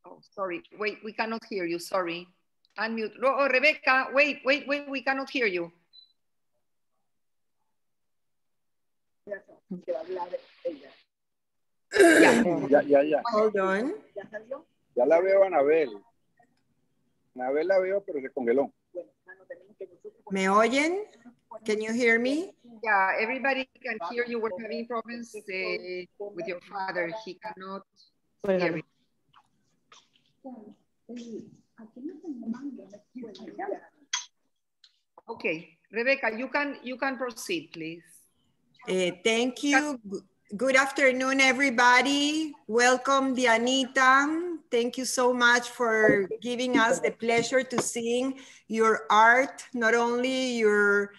Oh, sorry. Wait, we cannot hear you. Sorry. Unmute. Oh, Rebecca, wait. We cannot hear you. Ya. Hold on. Ya la veo, Anabel. Anabel la veo, pero se congeló. ¿Me oyen? Can you hear me? Yeah, everybody can hear you. We're having problems with your father. He cannot hear you. Okay, Rebecca, you can proceed, please. Thank you. Good afternoon, everybody. Welcome, Dianita. Thank you so much for giving us the pleasure to seeing your art, not only your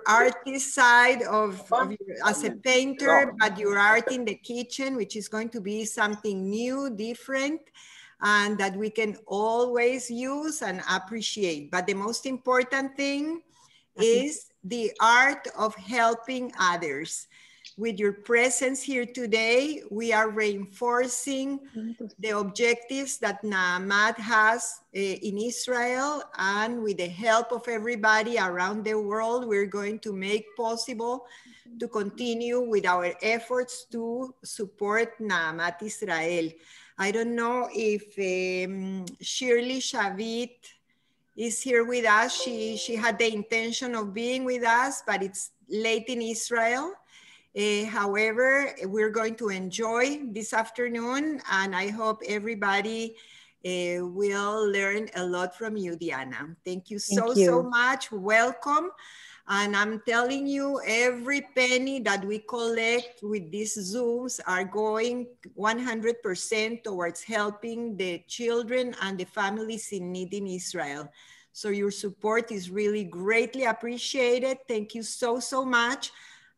artist side of as a painter, but your art in the kitchen, which is going to be something new, different, and that we can always use and appreciate. But the most important thing is the art of helping others. With your presence here today, we are reinforcing the objectives that Naamat has in Israel, and with the help of everybody around the world, we're going to make possible to continue with our efforts to support Naamat Israel. I don't know if Shirley Shavit is here with us. She had the intention of being with us, but it's late in Israel. However, we're going to enjoy this afternoon, and I hope everybody will learn a lot from you, Diana. Thank you so much. Welcome. And I'm telling you, every penny that we collect with these Zooms are going 100% towards helping the children and the families in need in Israel. So your support is really greatly appreciated. Thank you so much.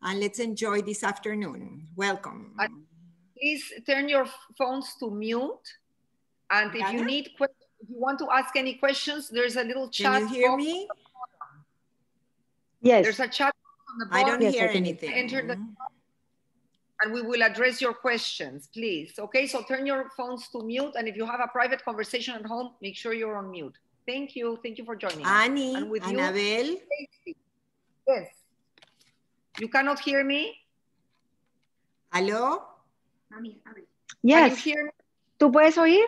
And let's enjoy this afternoon. Welcome. Please turn your phones to mute. And if you need questions, if you want to ask any questions, there's a little chat. Can you hear me? Yes. There's a chat on the bottom. I don't hear anything. Enter the and we will address your questions, please. Okay, so turn your phones to mute. And if you have a private conversation at home, make sure you're on mute. Thank you. Thank you for joining Annie, us. And with Annabelle. You, yes. You cannot hear me? ¿Aló? Yes. Can you hear me? ¿Tú puedes oír?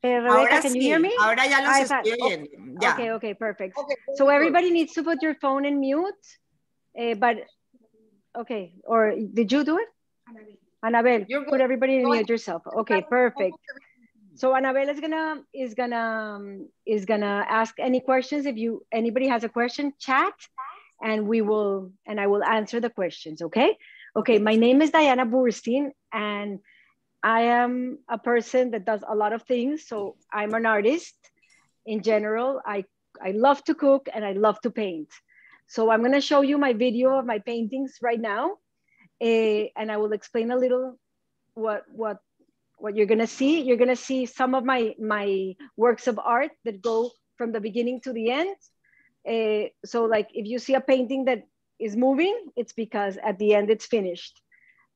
Rebecca, ahora can sí, you hear me? ahora ya los estoy oyendo. Ya. Okay, perfect. Okay, so everybody needs to put your phone in mute, but, okay, or did you do it? Annabelle, put everybody in mute yourself. Okay, perfect. So Annabelle is gonna ask any questions. If anybody has a question, chat, and I will answer the questions, okay? Okay, my name is Diana Bursztyn, and I am a person that does a lot of things. So I'm an artist in general. I love to cook and I love to paint. So I'm gonna show you my video of my paintings right now, and I will explain a little what you're gonna see. You're gonna see some of my works of art that go from the beginning to the end. So like if you see a painting that is moving, it's because at the end it's finished.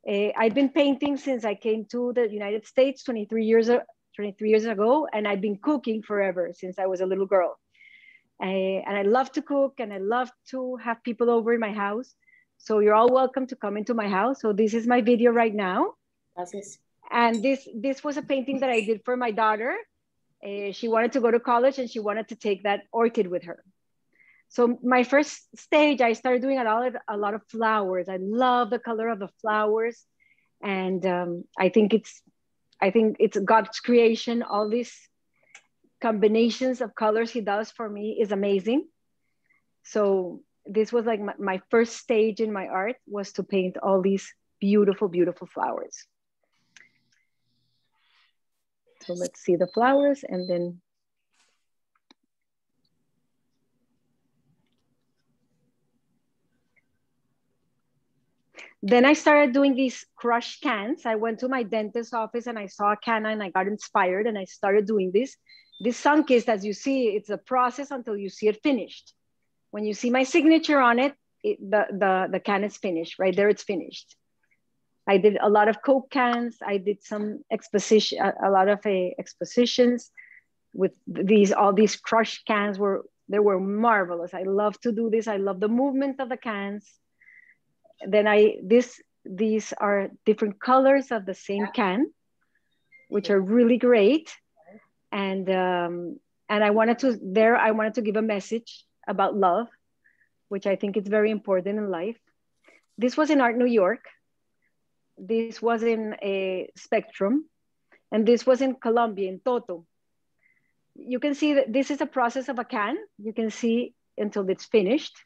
I've been painting since I came to the United States 23 years ago, and I've been cooking forever since I was a little girl. And I love to cook, and I love to have people over in my house. So you're all welcome to come into my house. So this is my video right now. Gracias. And this was a painting that I did for my daughter. She wanted to go to college and she wanted to take that orchid with her. So my first stage, I started doing a lot of flowers. I love the color of the flowers. And I think it's God's creation. All these combinations of colors he does for me is amazing. So this was like my first stage in my art, was to paint all these beautiful, beautiful flowers. So let's see the flowers, and then I started doing these crushed cans. I went to my dentist's office and I saw a can and I got inspired and I started doing this. This sun-kissed, as you see, it's a process until you see it finished. When you see my signature on it, the can is finished. Right there, it's finished. I did a lot of Coke cans. I did some exposition, a lot of expositions with all these crushed cans they were marvelous. I love to do this. I love the movement of the cans. Then these are different colors of the same can, which are really great. And I wanted to give a message about love, which I think is very important in life. This was in Art New York. This was in a Spectrum, and this was in Colombia, in Toto. You can see that this is a process of a can. You can see until it's finished.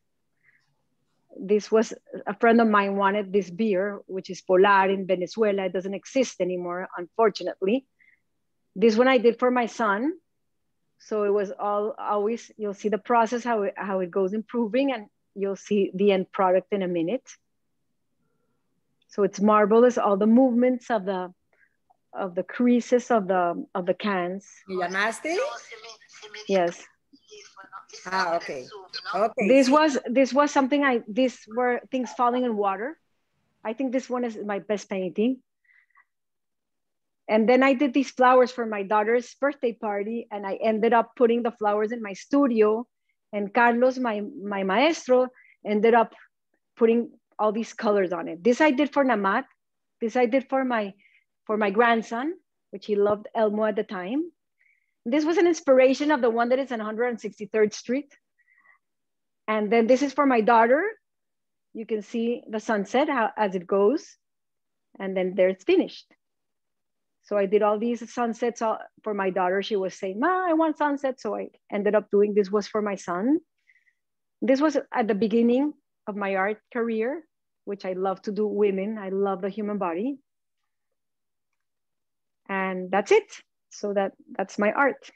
This was, a friend of mine wanted this beer, which is Polar in Venezuela. It doesn't exist anymore, unfortunately. This one I did for my son. So it was always, you'll see the process, how it goes improving, and you'll see the end product in a minute. So it's marvelous, all the movements of the creases of the cans. ¿Me llamaste? Yes. Ah, okay. Okay. This was something these were things falling in water. I think this one is my best painting. And then I did these flowers for my daughter's birthday party, and I ended up putting the flowers in my studio. And Carlos, my maestro, ended up putting all these colors on it. This I did for Namat. This I did for my grandson, which he loved Elmo at the time. This was an inspiration of the one that is on 163rd Street. And then this is for my daughter. You can see the sunset as it goes. And then there it's finished. So I did all these sunsets for my daughter. She was saying, Ma, I want sunset. So I ended up doing this was for my son. This was at the beginning of my art career, which I love to do women. I love the human body. And that's it. So that's my art.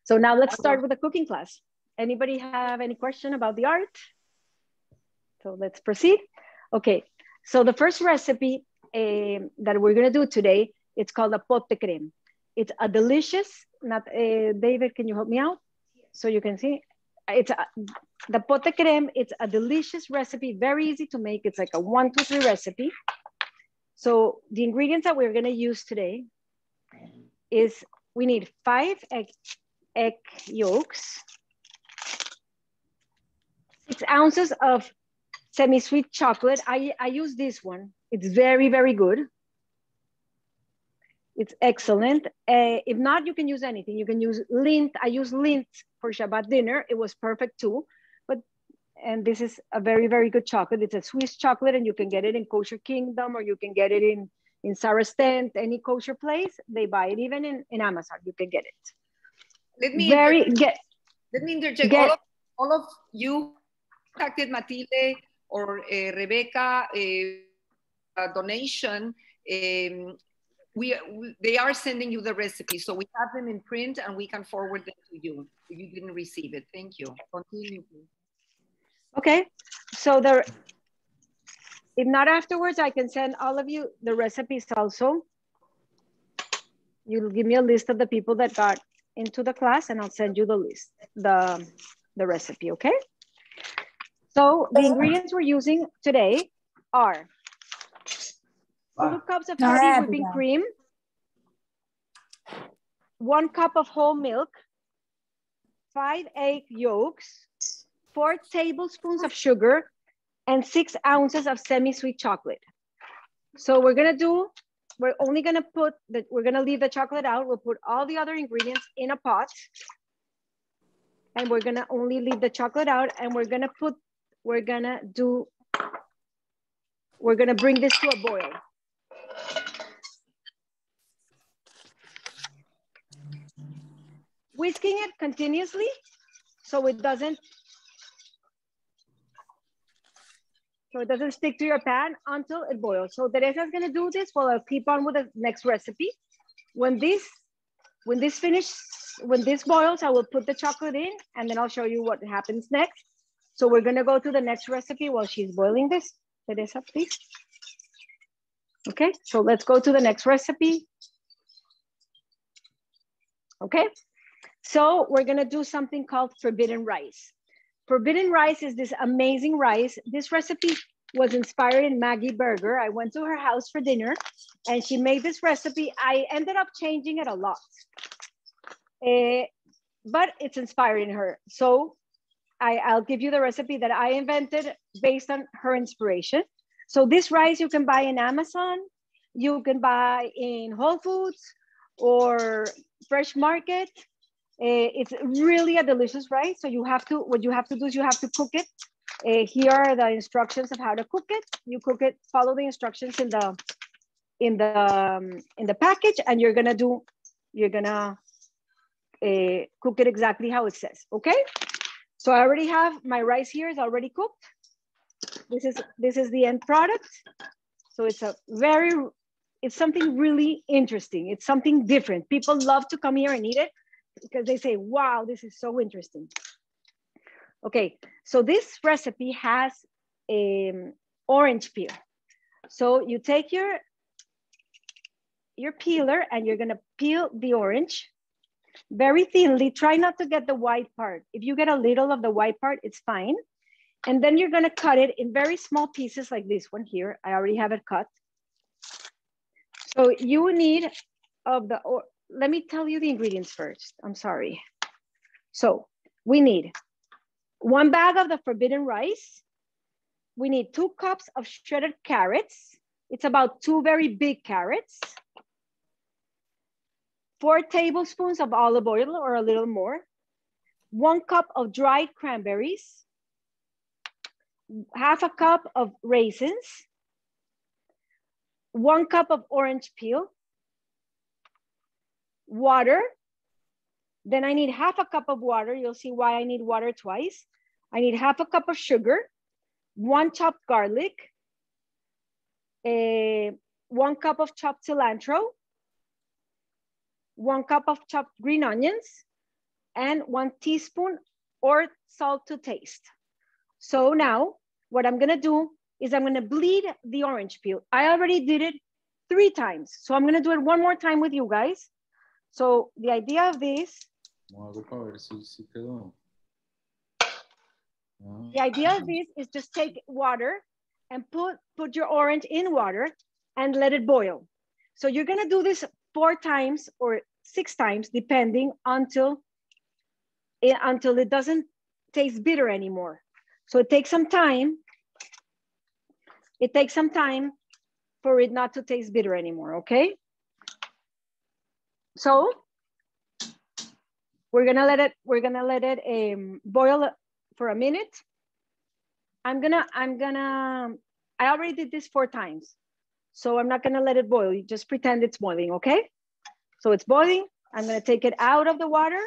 So now let's start with the cooking class. Anybody have any question about the art? So let's proceed. Okay, so the first recipe that we're gonna do today, it's called a pote creme. It's a delicious, David, can you help me out? So you can see, the pote creme, it's a delicious recipe, very easy to make. It's like a 1, 2, 3 recipe. So the ingredients that we're gonna use today is we need 5 egg yolks, 6 ounces of semi-sweet chocolate. I use this one. It's very, very good. It's excellent. If not, you can use anything. You can use Lindt. I use Lindt for Shabbat dinner. It was perfect too. And this is a very, very good chocolate. It's a Swiss chocolate, and you can get it in Kosher Kingdom, or you can get it in Sarah's Tent, any kosher place. They buy it even in Amazon. You can get it. Let me interject. All of you contacted Matilde or Rebecca donation. They are sending you the recipe, so we have them in print and we can forward them to you if you didn't receive it. Thank you. Continue, please. Okay, so if not afterwards, I can send all of you the recipes also. You'll give me a list of the people that got into the class, and I'll send you the list, the recipe, okay? So the ingredients we're using today are 2 cups of heavy whipping cream, 1 cup of whole milk, 5 egg yolks, 4 tablespoons of sugar, and 6 ounces of semi-sweet chocolate. So we're gonna leave the chocolate out. We'll put all the other ingredients in a pot, and we're gonna only leave the chocolate out, and we're gonna bring this to a boil. Whisking it continuously so it doesn't stick to your pan until it boils. So Teresa's gonna do this while I'll keep on with the next recipe. When this boils, I will put the chocolate in, and then I'll show you what happens next. So we're gonna go to the next recipe while she's boiling this. Teresa, please. Okay, so let's go to the next recipe. Okay, so we're gonna do something called forbidden rice. Forbidden rice is this amazing rice. This recipe was inspired in Maggie Berger. I went to her house for dinner and she made this recipe. I ended up changing it a lot, but it's inspired in her. So I'll give you the recipe that I invented based on her inspiration. So this rice you can buy in Amazon, you can buy in Whole Foods or Fresh Market. It's really a delicious rice. So what you have to do is you have to cook it. Here are the instructions of how to cook it. You cook it, follow the instructions in the package, and you're gonna cook it exactly how it says. Okay. So I already have my rice here. It's already cooked. This is the end product. So it's something really interesting. It's something different. People love to come here and eat it because they say, wow, this is so interesting. Okay, so this recipe has orange peel. So you take your peeler and you're gonna peel the orange very thinly. Try not to get the white part. If you get a little of the white part, it's fine. And then you're gonna cut it in very small pieces like this one here. I already have it cut. So you need let me tell you the ingredients first. I'm sorry. So we need 1 bag of the forbidden rice. We need 2 cups of shredded carrots. It's about 2 very big carrots. 4 tablespoons of olive oil or a little more. 1 cup of dried cranberries. 1/2 cup of raisins. 1 cup of orange peel. Water. Then I need 1/2 cup of water. You'll see why I need water twice. I need 1/2 cup of sugar, 1 chopped garlic, 1 cup of chopped cilantro, 1 cup of chopped green onions, and 1 teaspoon or salt to taste. So now what I'm gonna do is I'm gonna bleed the orange peel. I already did it 3 times. So I'm gonna do it 1 more time with you guys. So the idea of this, is just take water and put your orange in water and let it boil. So you're gonna do this 4 times or 6 times, depending, until it doesn't taste bitter anymore. So it takes some time. It takes some time for it not to taste bitter anymore, okay? So we're gonna let it boil for a minute. I already did this 4 times, so I'm not gonna let it boil. You just pretend it's boiling, okay? So it's boiling. I'm gonna take it out of the water.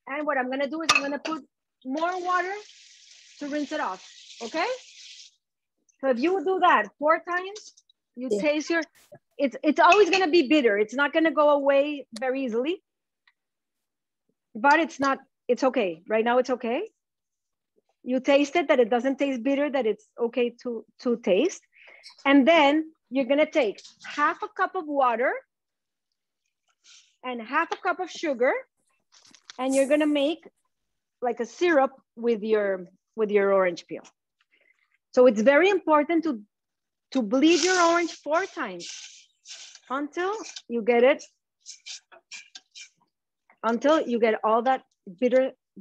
And what I'm gonna do is I'm gonna put more water to rinse it off, okay? So if you do that 4 times, you taste it's always gonna be bitter. It's not gonna go away very easily, but it's okay. Right now it's okay. You taste it, that it doesn't taste bitter, that it's okay to taste. And then you're gonna take 1/2 cup of water and 1/2 cup of sugar, and you're gonna make like a syrup with your orange peel. So it's very important to bleed your orange 4 times until you get all that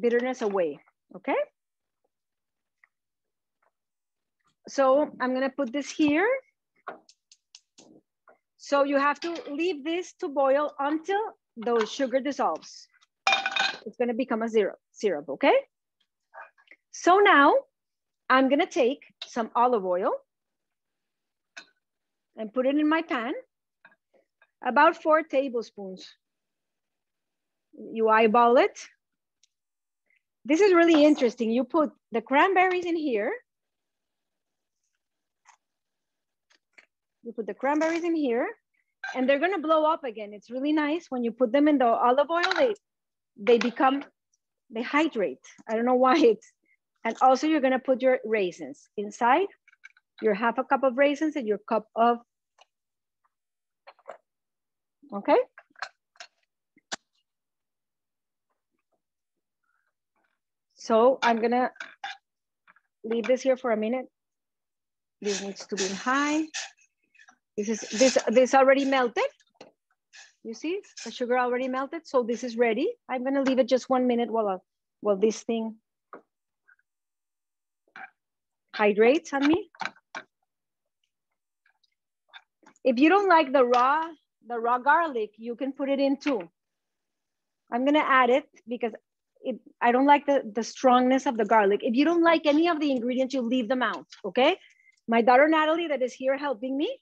bitterness away, okay? So I'm gonna put this here. So you have to leave this to boil until the sugar dissolves. It's gonna become a syrup, okay? So now I'm gonna take some olive oil and put it in my pan, about 4 tablespoons. You eyeball it. This is really interesting. You put the cranberries in here. You put the cranberries in here and they're gonna blow up again. It's really nice when you put them in the olive oil, they hydrate. I don't know why and also you're gonna put your raisins inside, your 1/2 cup of raisins and your cup of, okay? So I'm gonna leave this here for a minute. This needs to be high. This already melted. You see, the sugar already melted, so this is ready. I'm gonna leave it just 1 minute while this thing hydrates on me. If you don't like the raw garlic, you can put it in too. I'm gonna add it because I don't like the strongness of the garlic. If you don't like any of the ingredients, you leave them out, okay? My daughter Natalie that is here helping me,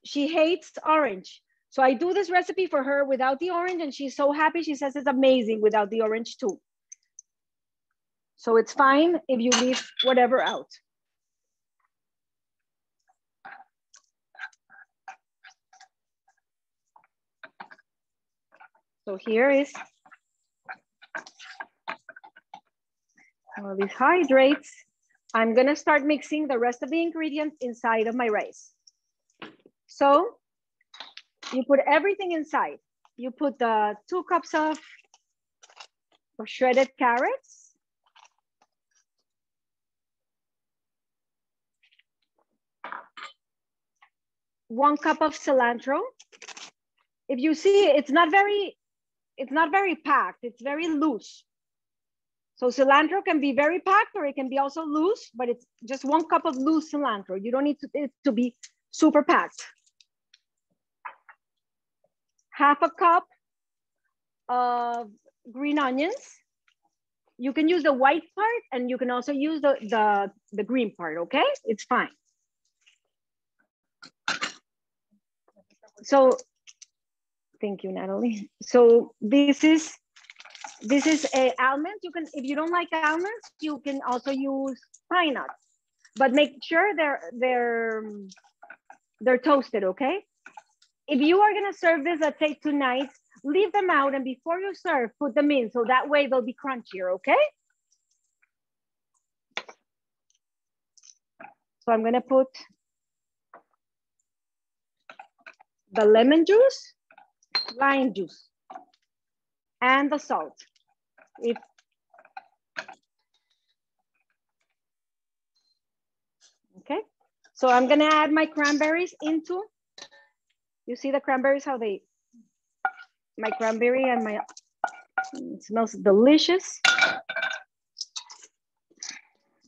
she hates orange. So I do this recipe for her without the orange and she's so happy. She says it's amazing without the orange too. So it's fine if you leave whatever out. So here is all these hydrates. I'm gonna start mixing the rest of the ingredients inside of my rice. So you put everything inside. You put the 2 cups of shredded carrots. One cup of cilantro. If you see, it's not very packed, it's very loose. So cilantro can be very packed or it can be also loose, but it's just 1 cup of loose cilantro. You don't need it to be super packed. Half a cup of green onions. You can use the white part and you can also use the green part, okay? It's fine. So, thank you, Natalie. So this is almonds. You can, if you don't like almonds, you can also use pine nuts, but make sure they're toasted, okay? If you are gonna serve this, let's say tonight, leave them out and before you serve, put them in so that way they'll be crunchier, okay? So I'm gonna put the lemon juice, lime juice, and the salt. Okay, so I'm gonna add my cranberries into, you see the cranberries, how my cranberry and it smells delicious.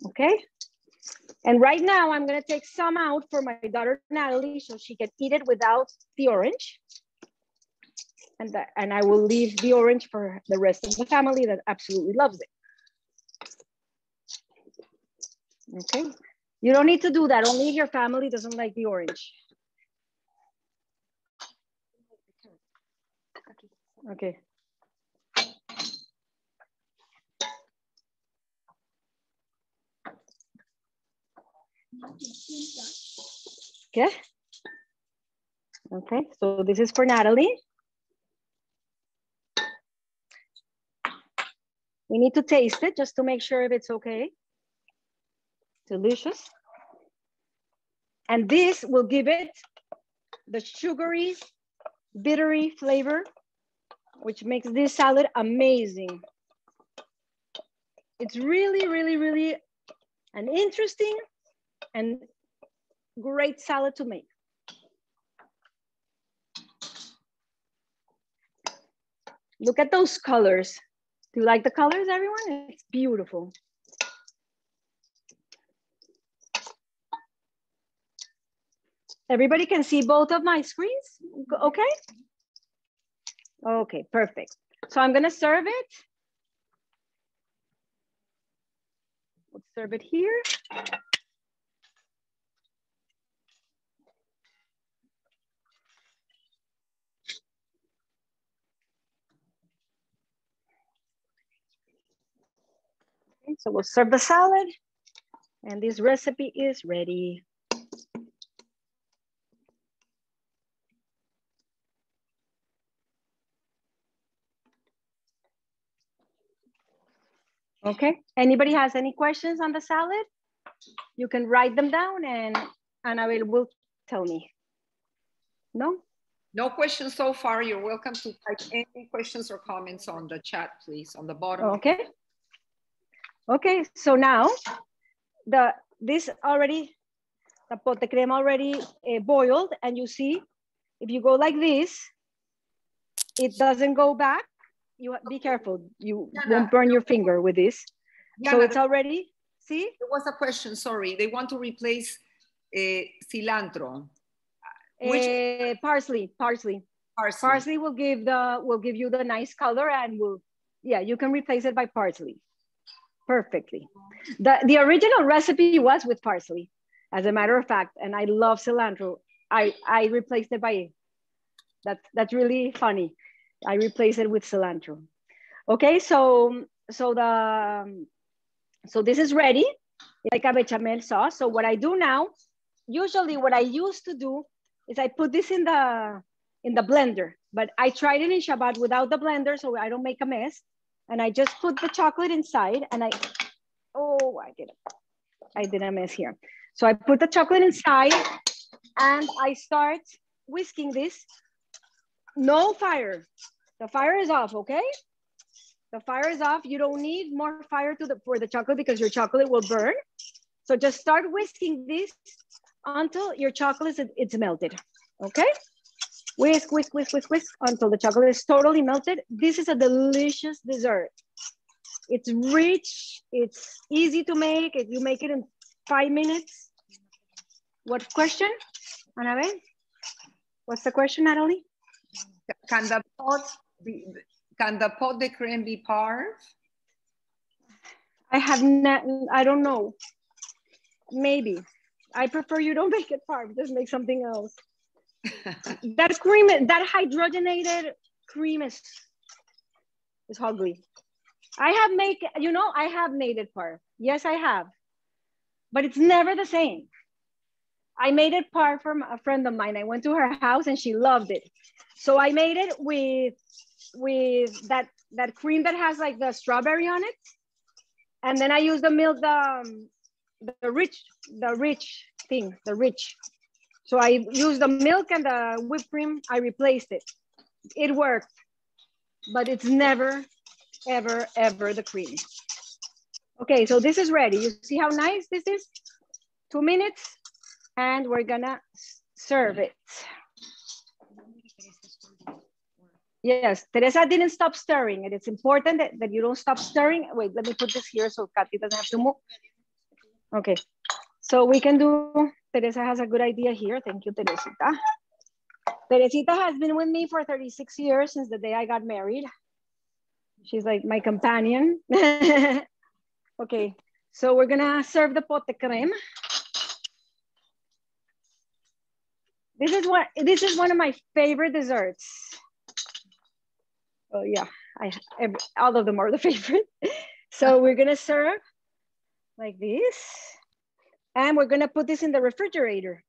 Okay, and right now I'm gonna take some out for my daughter Natalie so she can eat it without the orange. And I will leave the orange for the rest of the family that absolutely loves it. Okay, you don't need to do that, only if your family doesn't like the orange. Okay. Okay. Okay, so this is for Natalie. We need to taste it just to make sure if it's okay. Delicious. And this will give it the sugary, bittery flavor, which makes this salad amazing. It's really, really, really an interesting and great salad to make. Look at those colors. Do you like the colors, everyone? It's beautiful. Everybody can see both of my screens, okay? Okay, perfect. So I'm gonna serve it. Let's serve it here. Okay, so we'll serve the salad and this recipe is ready. Okay, anybody has any questions on the salad? You can write them down and Annabelle will tell me. No? No questions so far. You're welcome to type any questions or comments on the chat, please, on the bottom. Okay. Okay, so now this already the pote creme already boiled, and you see, if you go like this, it doesn't go back. You be careful. You won't burn your finger with this. So it's already, see? There was a question, sorry. They want to replace cilantro. Parsley. Parsley will give you the nice color, and you can replace it by parsley. Perfectly. The original recipe was with parsley, as a matter of fact, and I love cilantro. I replaced it by, that's really funny. I replaced it with cilantro. Okay, so this is ready, like a bechamel sauce. So what I do now, usually what I used to do is I put this in the blender, but I tried it in Shabbat without the blender so I don't make a mess. And I just put the chocolate inside, and I did a mess here. So I put the chocolate inside and I start whisking this. No fire. The fire is off, okay? The fire is off. You don't need more fire for the chocolate because your chocolate will burn. So just start whisking this until your chocolate it's melted, okay? Whisk, whisk, whisk, whisk, whisk until the chocolate is totally melted. This is a delicious dessert. It's rich, it's easy to make. You make it in 5 minutes. What question, Annabelle? What's the question, Natalie? Can the pot de creme be parve? I don't know. Maybe. I prefer you don't make it parve, just make something else. That cream, that hydrogenated cream is ugly. I have made it parve. Yes, I have. But it's never the same. I made it parve from a friend of mine. I went to her house and she loved it. So I made it with that cream that has like the strawberry on it. And then I used the milk, the rich. So I used the milk and the whipped cream. I replaced it. It worked, but it's never, ever, ever the cream. Okay, so this is ready. You see how nice this is? 2 minutes, and we're gonna serve it. Yes, Teresa didn't stop stirring it. It's important that you don't stop stirring. Wait, let me put this here so Kathy doesn't have to move. Okay, so we can do, Teresa has a good idea here. Thank you, Teresita. Teresita has been with me for 36 years since the day I got married. She's like my companion. Okay, so we're gonna serve the pote creme. This is one of my favorite desserts. Oh yeah, all of them are the favorite. So we're gonna serve like this. And we're gonna put this in the refrigerator.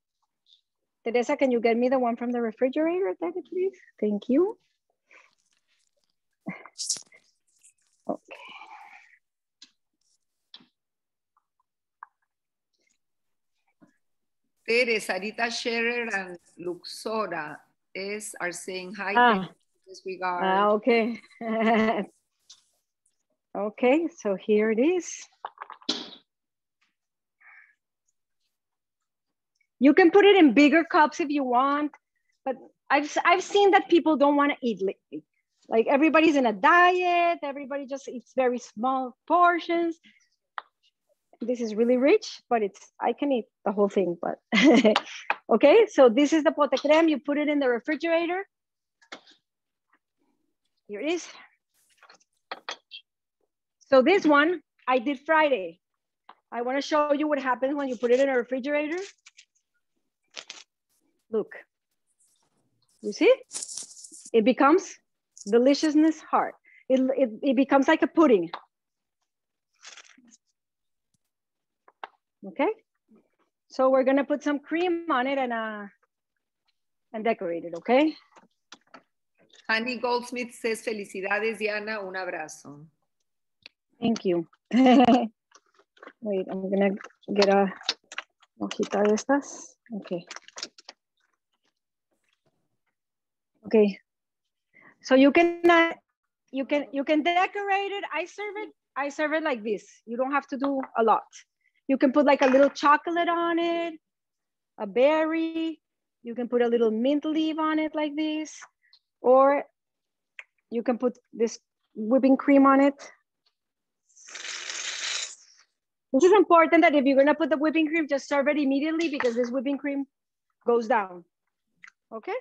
Teresa, can you get me the one from the refrigerator, please? Thank you. Okay. Tere, Sarita Scherer and Luxora are saying hi. Disregard. Okay. Okay, so here it is. You can put it in bigger cups if you want, but I've seen that people don't want to eat lately. Like everybody's in a diet, everybody just eats very small portions. This is really rich, but I can eat the whole thing, but okay. So this is the pote creme. You put it in the refrigerator. Here it is. So this one I did Friday. I want to show you what happens when you put it in a refrigerator. Look, you see? It becomes deliciousness hard. It becomes like a pudding. Okay, so we're gonna put some cream on it and decorate it, okay? Hanny Goldsmith says, felicidades, Diana, un abrazo. Thank you. Wait, I'm gonna get a hojita de estas. Okay. Okay, so you can decorate it. I serve it like this. You don't have to do a lot. You can put like a little chocolate on it. a berry. You can put a little mint leaf on it like this, or you can put this whipping cream on it. This is important that if you're gonna put the whipping cream, just serve it immediately because this whipping cream goes down, okay?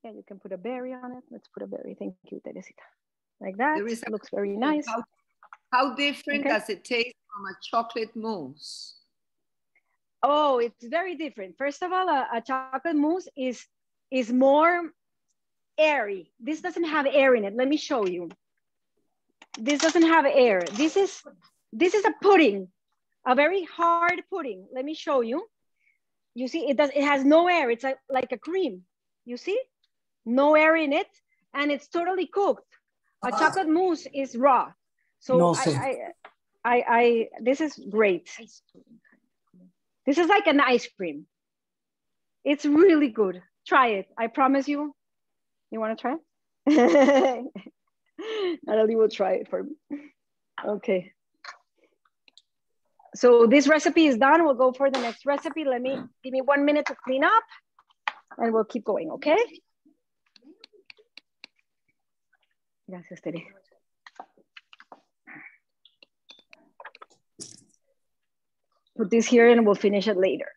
And you can put a berry on it. Let's put a berry, thank you, Teresita. Like that, it looks very nice. How different does it taste from a chocolate mousse? Oh, it's very different. First of all, a chocolate mousse is more airy. This doesn't have air in it. Let me show you. This doesn't have air. This is a pudding, a very hard pudding. Let me show you. You see, it has no air. It's like a cream. You see, no air in it, and it's totally cooked. A chocolate mousse is raw. So no, this is great. This is like an ice cream. It's really good. Try it. I promise you. You want to try it? Natalie will try it for me. Okay. So this recipe is done. We'll go for the next recipe. Give me 1 minute to clean up and we'll keep going, okay? Gracias, Tere. Put this here and we'll finish it later.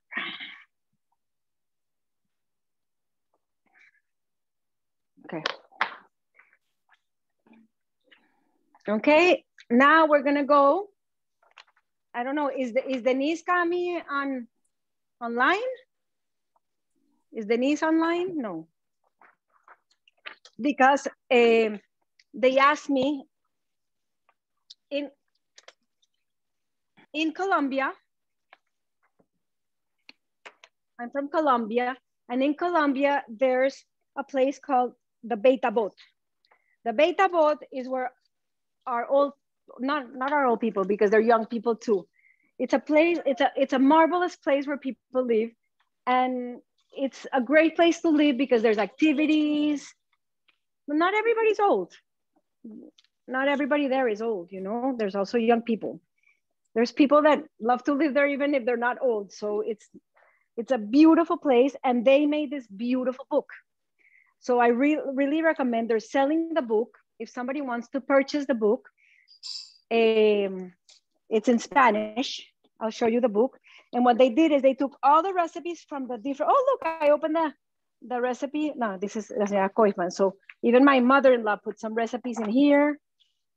Okay. Okay, now we're gonna go. I don't know, is Denise Cami online? Is Denise online? No. Because they asked me in Colombia, I'm from Colombia, and in Colombia, there's a place called the Beta Boat. The Beta Boat is where our old, not our old people, because they're young people too. It's a place, it's a marvelous place where people live. And it's a great place to live because there's activities. But not everybody's old. Not everybody there is old, you know? There's also young people. There's people that love to live there even if they're not old. So it's a beautiful place, and they made this beautiful book. So I really recommend, they're selling the book. If somebody wants to purchase the book, it's in Spanish. I'll show you the book. And what they did is they took all the recipes from the different, oh, look, I opened the recipe. No, this is Koifman. So even my mother-in-law put some recipes in here.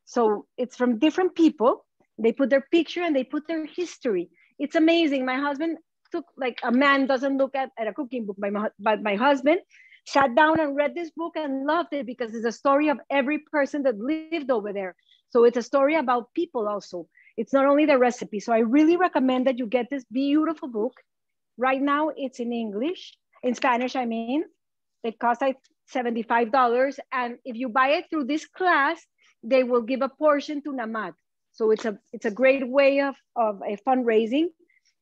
So it's from different people. They put their picture and they put their history. It's amazing. My husband took, like, a man doesn't look at a cooking book, but my husband sat down and read this book and loved it because it's a story of every person that lived over there. So it's a story about people also. It's not only the recipe. So I really recommend that you get this beautiful book. Right now it's in English, in Spanish, I mean. It costs like $75. And if you buy it through this class, they will give a portion to NAMAD. So it's a great way of a fundraising.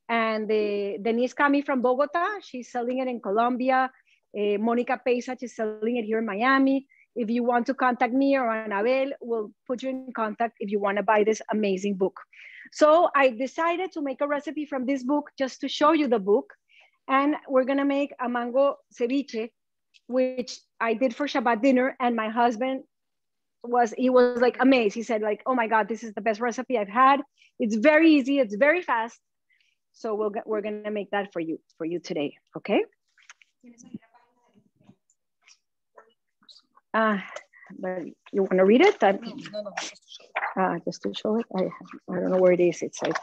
And Denise Cami from Bogota, she's selling it in Colombia. Monica Pesa is selling it here in Miami. If you want to contact me or Anabel, we'll put you in contact if you want to buy this amazing book. So I decided to make a recipe from this book just to show you the book. And we're going to make a mango ceviche, which I did for Shabbat dinner. And my husband was like amazed. He said, like, oh my God, this is the best recipe I've had. It's very easy. It's very fast. So we're going to make that for you today. Okay. But you want to read it? No. Just to show it. I don't know where it is. It's like,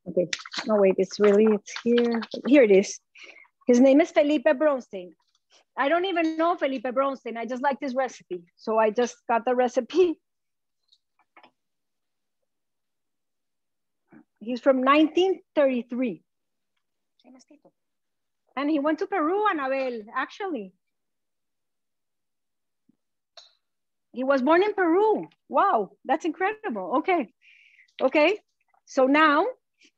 okay. No, wait, it's here. Here it is. His name is Felipe Bursztyn. I don't even know Felipe Bursztyn. I just like this recipe. So I just got the recipe. He's from 1933. And he went to Peru, Anabel, actually. He was born in Peru. Wow, that's incredible. Okay. So now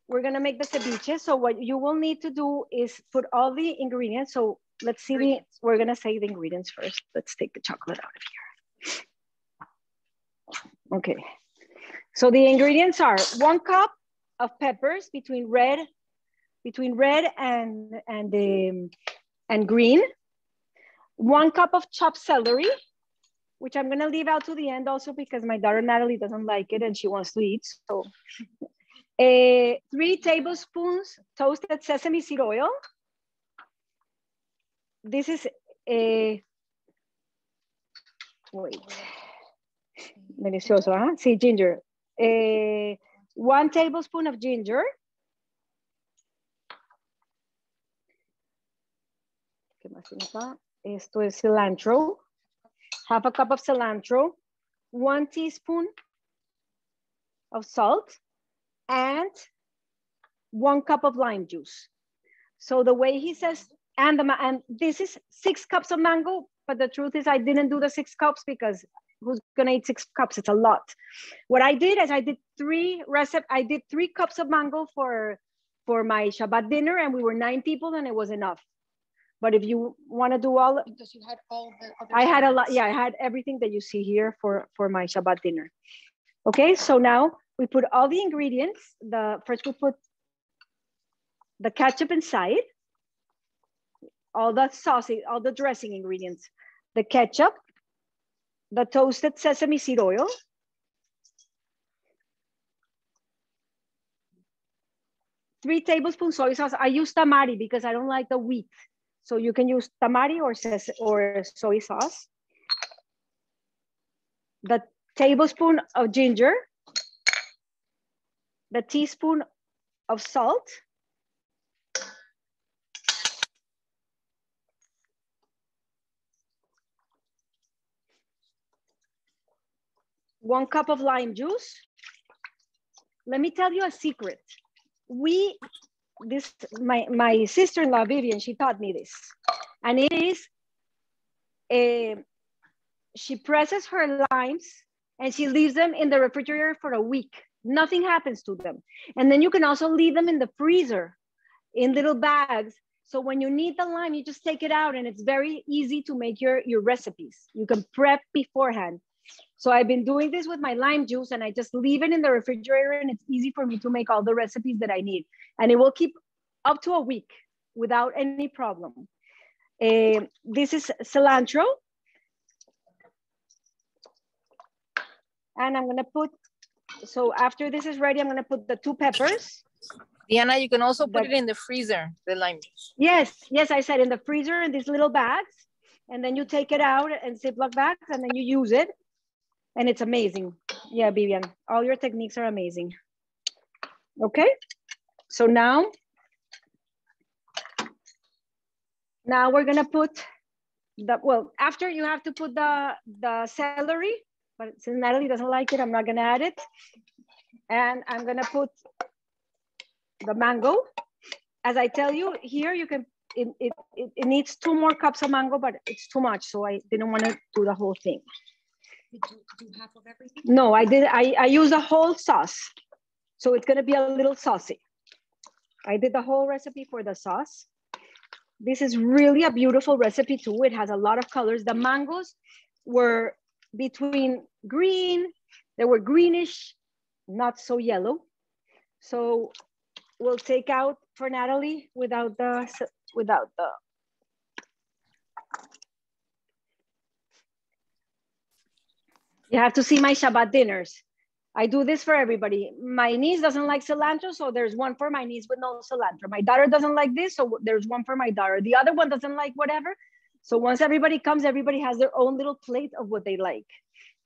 we're gonna make the ceviche. So what you will need to do is put all the ingredients. So let's see, we're gonna say the ingredients first. Let's take the chocolate out of here. Okay. So the ingredients are 1 cup of peppers between red between red and green. 1 cup of chopped celery, which I'm gonna leave out to the end also because my daughter Natalie doesn't like it and she wants to eat. So 3 tablespoons toasted sesame seed oil. This is wait, delicioso, huh? Sí, ginger. 1 tablespoon of ginger. ¿Qué más tiene acá? Esto es cilantro. 1/2 cup of cilantro. 1 teaspoon of salt. And 1 cup of lime juice. So the way he says, and this is 6 cups of mango, but the truth is I didn't do the 6 cups because who's gonna eat 6 cups? It's a lot. What I did is I did 3 cups of mango for my Shabbat dinner, and we were 9 people, and it was enough. But if you want to do all, because you had all the other I had a lot. Yeah, I had everything that you see here for my Shabbat dinner. Okay, so now we put all the ingredients. First we put the ketchup inside, all the sauce, all the dressing ingredients, the ketchup, the toasted sesame seed oil, three tablespoons soy sauce. I use tamari because I don't like the wheat. So you can use tamari or soy sauce. The tablespoon of ginger, the teaspoon of salt, one cup of lime juice. Let me tell you a secret. My sister-in-law, Vivian, she taught me this. And it is, she presses her limes and she leaves them in the refrigerator for a week. Nothing happens to them. And then you can also leave them in the freezer in little bags. So when you need the lime, you just take it out and it's very easy to make your recipes. You can prep beforehand. So I've been doing this with my lime juice and I just leave it in the refrigerator and it's easy for me to make all the recipes that I need. And it will keep up to a week without any problem. This is cilantro. And I'm gonna put, so after this is ready, I'm gonna put the 2 peppers. Diana, you can also put it in the freezer, the lime juice. Yes, I said in the freezer in these little bags. And then you take it out in Ziploc bags and then you use it. And it's amazing. Yeah, Vivian, all your techniques are amazing. Okay, so now we're gonna put after you have to put the celery, but since Natalie doesn't like it, I'm not gonna add it. And I'm gonna put the mango. As I tell you here, you can, it needs 2 more cups of mango, but it's too much. So I didn't wanna do the whole thing. Did you do half of everything? No, I used a whole sauce. So it's gonna be a little saucy. I did the whole recipe for the sauce. This is really a beautiful recipe too. It has a lot of colors. The mangoes were between green, they were greenish, not so yellow. So we'll take out for Natalie without the. You have to see my Shabbat dinners. I do this for everybody. My niece doesn't like cilantro, so there's one for my niece with no cilantro. My daughter doesn't like this, so there's one for my daughter. The other one doesn't like whatever. So once everybody comes, everybody has their own little plate of what they like.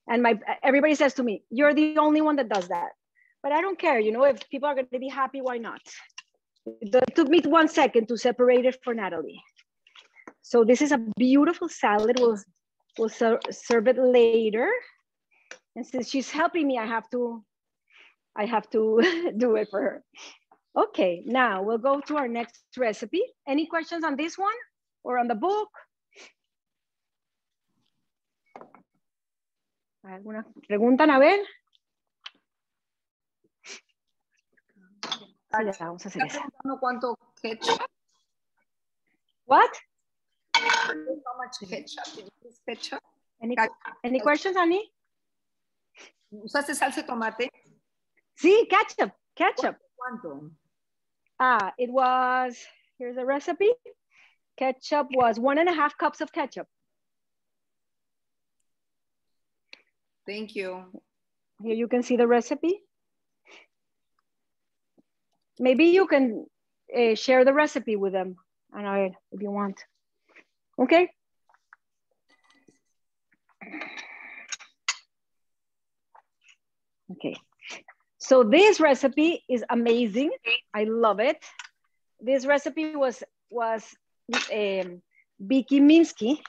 And everybody says to me, you're the only one that does that. But I don't care, you know, if people are gonna be happy, why not? It took me 1 second to separate it for Natalie. So this is a beautiful salad. We'll serve it later. And since she's helping me, I have to do it for her. Okay, now we'll go to our next recipe. Any questions on this one or on the book? ¿Alguna pregunta, Anabel? Sí, vamos a hacer eso. ¿Cuánto ketchup? What? How much ketchup? Did you use ketchup? Any questions, Annie? ¿Usaste salsa de tomate? Sí, ketchup. ¿Cuánto? It was, here's a recipe. Ketchup was 1.5 cups of ketchup. Thank you. Here you can see the recipe. Maybe you can share the recipe with them, and if you want. Okay. Okay. So this recipe is amazing. I love it. This recipe was Becky Minsky.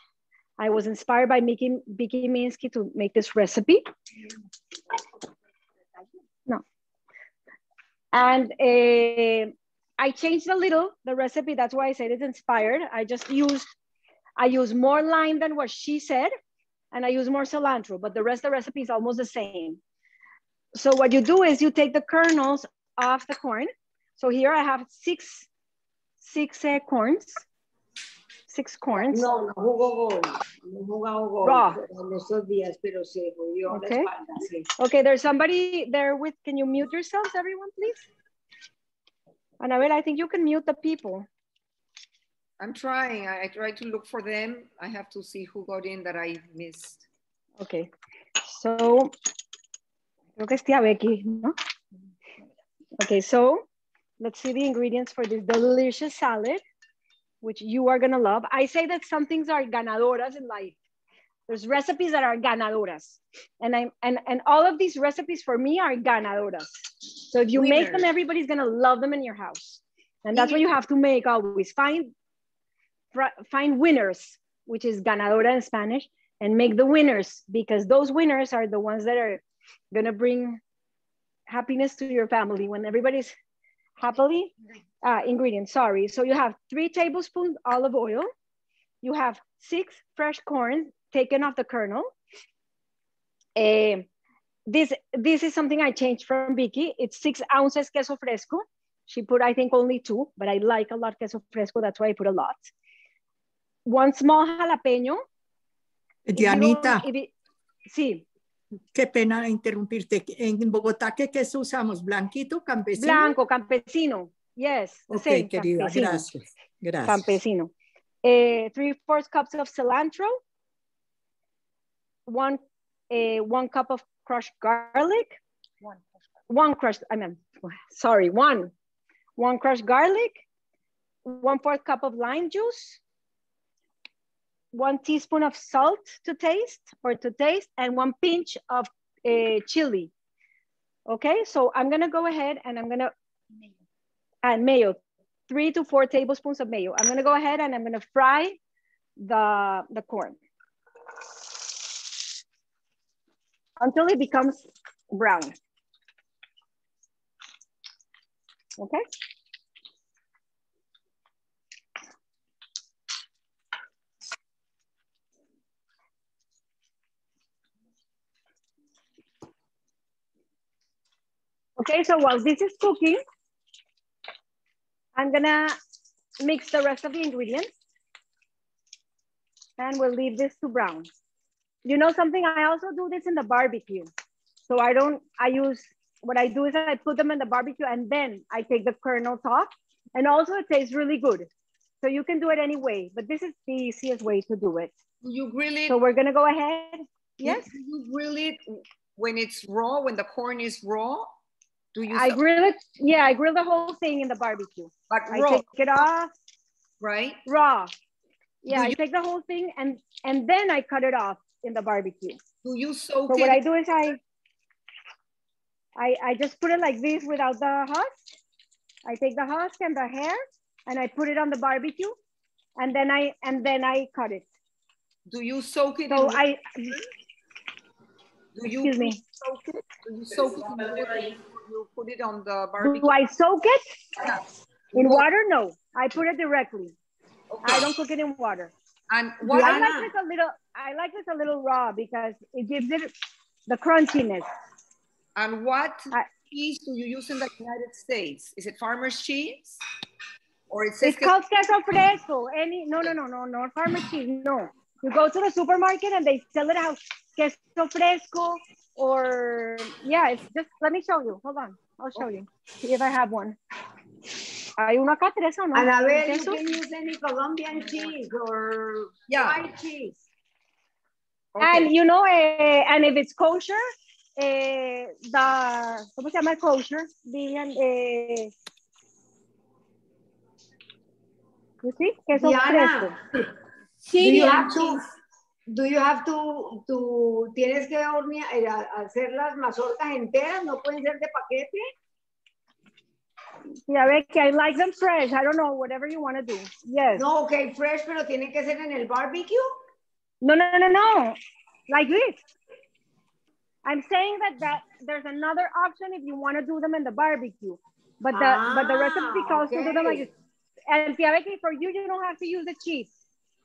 I was inspired by Becky Minsky to make this recipe. No. And I changed a little the recipe. That's why I said it's inspired. I used more lime than what she said, and I use more cilantro, but the rest of the recipe is almost the same. So what you do is you take the kernels off the corn. So here I have six corns. 6 corns. No, no jugó gol. No jugado gol. Raw. En esos días, pero se jodió la Okay. espalda, sí. Okay, there's somebody there with, can you mute yourselves, everyone, please? Anabel, I think you can mute the people. I'm trying. I try to look for them. I have to see who got in that I missed. Okay, so, creo que es tía Becky, ¿no? Okay, so let's see the ingredients for this delicious salad, which you are gonna love. I say that some things are ganadoras in life. There's recipes that are ganadoras. And all of these recipes for me are ganadoras. So if you make them, everybody's gonna love them in your house. And that's what you have to make always. Find winners, which is ganadora in Spanish, and make the winners, because those winners are the ones that are gonna bring happiness to your family when everybody's happily. Ingredients, sorry. So you have 3 tablespoons olive oil. You have 6 fresh corn taken off the kernel. This is something I changed from Vicky. It's 6 ounces queso fresco. She put, I think, only 2, but I like a lot queso fresco. That's why I put a lot. 1 small jalapeno. Dianita. Sí. Qué pena interrumpirte. En Bogotá, ¿qué queso usamos? ¿Blanquito, campesino? Blanco, campesino. Yes. Ok, querida, campesino. gracias. Gracias. Campesino. 3/4 cups of cilantro. 1 cup of crushed garlic. One crushed garlic. 1/4 cup of lime juice. 1 teaspoon of salt to taste, and 1 pinch of chili. Okay, so I'm gonna go ahead and I'm gonna add mayo, 3 to 4 tablespoons of mayo. I'm gonna go ahead and I'm gonna fry the corn until it becomes brown. Okay. Okay, so while this is cooking, I'm gonna mix the rest of the ingredients and we'll leave this to brown. You know something, I also do this in the barbecue. So what I do is I put them in the barbecue and then I take the kernels off, and also it tastes really good. So you can do it any way, but this is the easiest way to do it. You grill it? So we're gonna go ahead. Yes? You grill it when it's raw, when the corn is raw? I grill it, yeah, I grill the whole thing in the barbecue. But I raw. take it off. Right? Raw. Yeah, I take the whole thing and then I cut it off in the barbecue. Do you soak it? So what I do is I just put it like this without the husk. I take the husk and the hair and I put it on the barbecue, and then I cut it. Do you soak it? So Excuse me. Do you soak it in water? You put it on the barbecue? Do I soak it? Yeah. In water? No, I put it directly. Okay. I don't cook it in water. And what? I like this a little raw because it gives it the crunchiness. And what cheese do you use in the United States? Is it farmer's cheese? Or it's called queso fresco. No, farmer's cheese, no. You go to the supermarket and they sell it out, queso fresco, or yeah, it's just, let me show you, hold on, I'll show you, see if I have one. Hay uno acá, Teresa, ¿no? Anabel, you can use any Colombian cheese or white cheese. Okay. And you know, and if it's kosher, ¿cómo se llama el kosher? Vivian, you see? Queso Diana, fresco. do you have to tienes que hacer las mazorcas enteras, no pueden ser de paquete? Yeah, Becky, I like them fresh. I don't know, whatever you want to do. Yes. No, okay, fresh, pero tiene que ser en el barbecue? No. Like this. I'm saying that there's another option if you want to do them in the barbecue. But the recipe calls to do them like this. And Becky, for you, you don't have to use the cheese.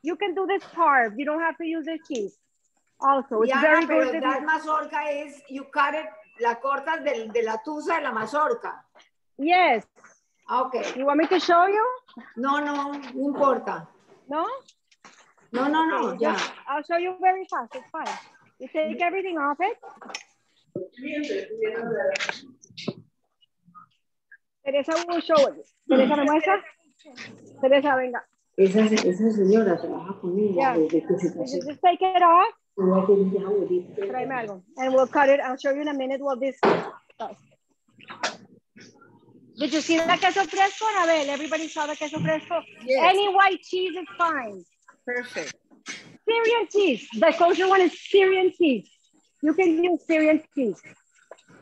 You can do this carb. You don't have to use the cheese. Also, it's very good. Pero that mazorca is, you cut it, la cortas de la tusa de la mazorca. Yes. Okay. You want me to show you? No importa. No? No, okay, yeah. I'll show you very fast, it's fine. You take everything off it. Teresa will show you. Teresa, ¿me muestra? Teresa, venga. Esa señora trabaja con ella desde que se casó. Just take it off. Tráeme algo. And we'll cut it. I'll show you in a minute what this does. Did you see the queso fresco, Anabel? Everybody saw the queso fresco? Yes. Any white cheese is fine. Perfect. Syrian cheese. The kosher one is Syrian cheese. You can use Syrian cheese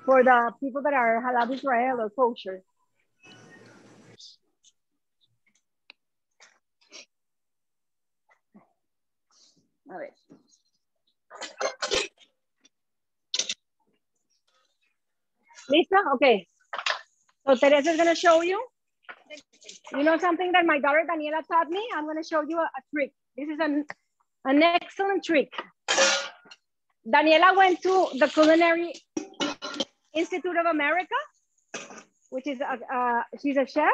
for the people that are halal Israel or kosher. A ver. ¿Listo? Okay. So Teresa is going to show you. You know something that my daughter Daniela taught me? I'm going to show you a trick. This is an excellent trick. Daniela went to the Culinary Institute of America, which is, she's a chef.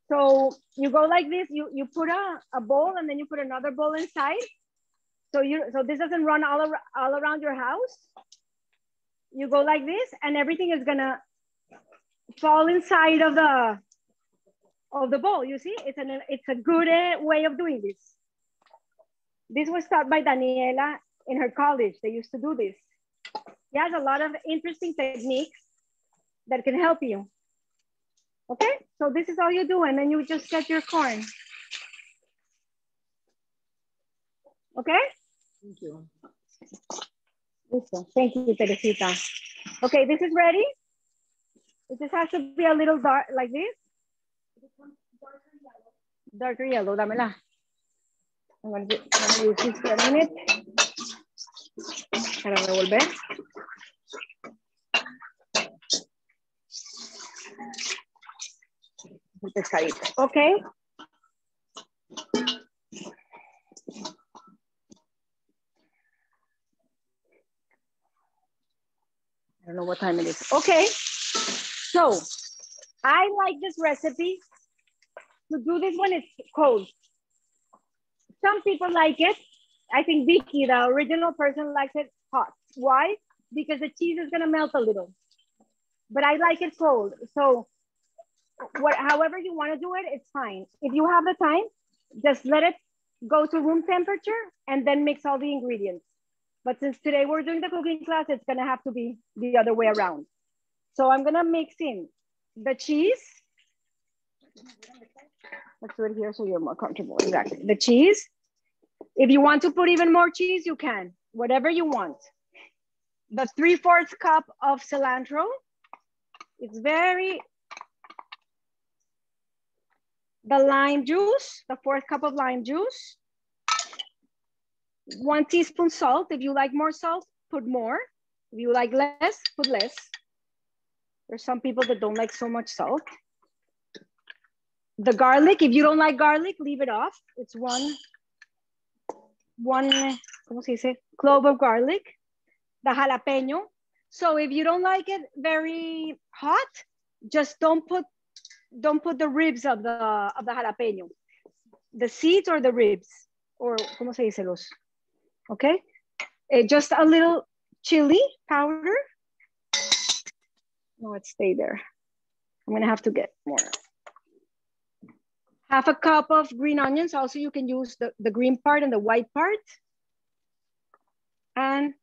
So you go like this, you put a bowl and then you put another bowl inside. So this doesn't run all around your house. You go like this and everything is gonna fall inside of the bowl. You see, it's a good way of doing this. This was taught by Daniela in her college. They used to do this. She has a lot of interesting techniques that can help you. Okay, so this is all you do, and then you just get your corn. Okay? Thank you. Thank you, Teresita. Okay, this is ready. It just has to be a little dark, like this. Darker yellow, dámela. I'm going to use this for a minute. Para revolver. Okay. I don't know what time it is. Okay. So I like this recipe to do this when it's cold. Some people like it. I think Vicky, the original person, likes it hot. Why? Because the cheese is gonna melt a little. But I like it cold. So however you wanna do it, it's fine. If you have the time, just let it go to room temperature and then mix all the ingredients. But since today we're doing the cooking class, it's gonna have to be the other way around. So I'm gonna mix in the cheese. Let's do it here so you're more comfortable. Exactly. The cheese. If you want to put even more cheese, you can. Whatever you want. The 3/4 cup of cilantro. It's the lime juice, the 4th cup of lime juice. 1 teaspoon salt. If you like more salt, put more. If you like less, put less. There's some people that don't like so much salt. The garlic, if you don't like garlic, leave it off. It's one ¿cómo se dice? Clove of garlic. The jalapeno. So if you don't like it very hot, just don't put the ribs of the jalapeno. The seeds or the ribs, or ¿cómo se dice los? Okay, just a little chili powder. No, it stay there. I'm gonna have to get more. Half a cup of green onions. Also, you can use the green part and the white part. And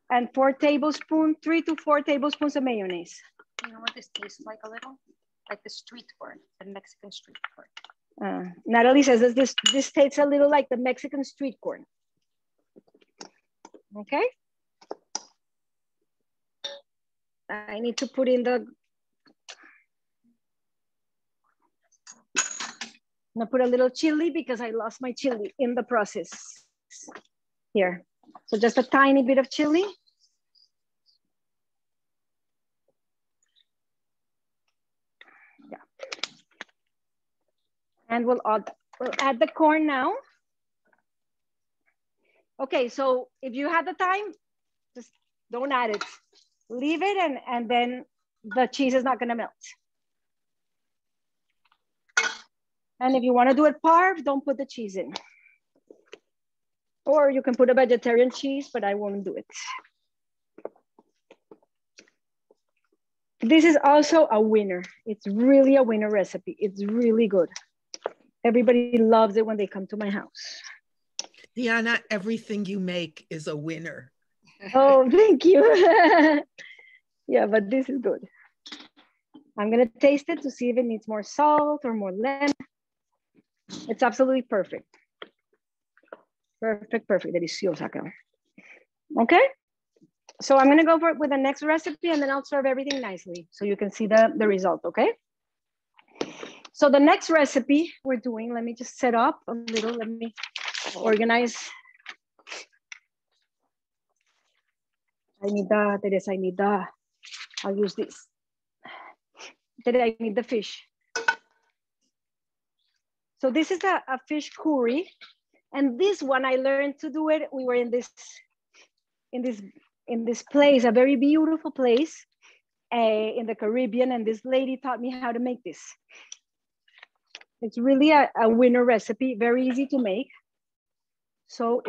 3 to 4 tablespoons of mayonnaise. You know what this tastes like a little? Like the street corn, the Mexican street corn. Natalie says that this tastes a little like the Mexican street corn. Okay. I need to put in I'm gonna put a little chili because I lost my chili in the process. Here. So just a tiny bit of chili. Yeah. And we'll add the corn now. Okay, so if you have the time, just don't add it. Leave it and then the cheese is not gonna melt. And if you wanna do it parve, don't put the cheese in. Or you can put a vegetarian cheese, but I won't do it. This is also a winner. It's really a winner recipe. It's really good. Everybody loves it when they come to my house. Diana, everything you make is a winner. Oh, thank you. Yeah, but this is good. I'm gonna taste it to see if it needs more salt or more lemon. It's absolutely perfect. Perfect, perfect, deliciosa. Okay, so I'm gonna go with the next recipe and then I'll serve everything nicely so you can see the result, okay? So the next recipe we're doing, let me just set up a little, let me organize. I'll use this. I need the fish. So this is a fish curry. And this one, I learned to do it. We were in this place, a very beautiful place in the Caribbean. And this lady taught me how to make this. It's really a winner recipe, very easy to make. So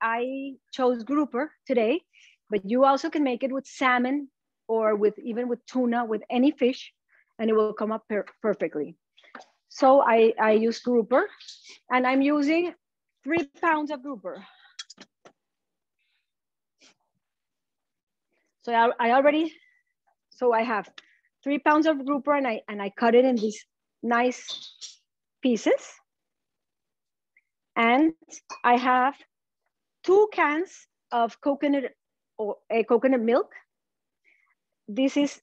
I chose grouper today, but you also can make it with salmon or even with tuna, with any fish, and it will come up perfectly. So I use grouper, and I'm using 3 pounds of grouper. So I have 3 pounds of grouper, and I cut it in these nice pieces. And I have 2 cans of coconut milk. This is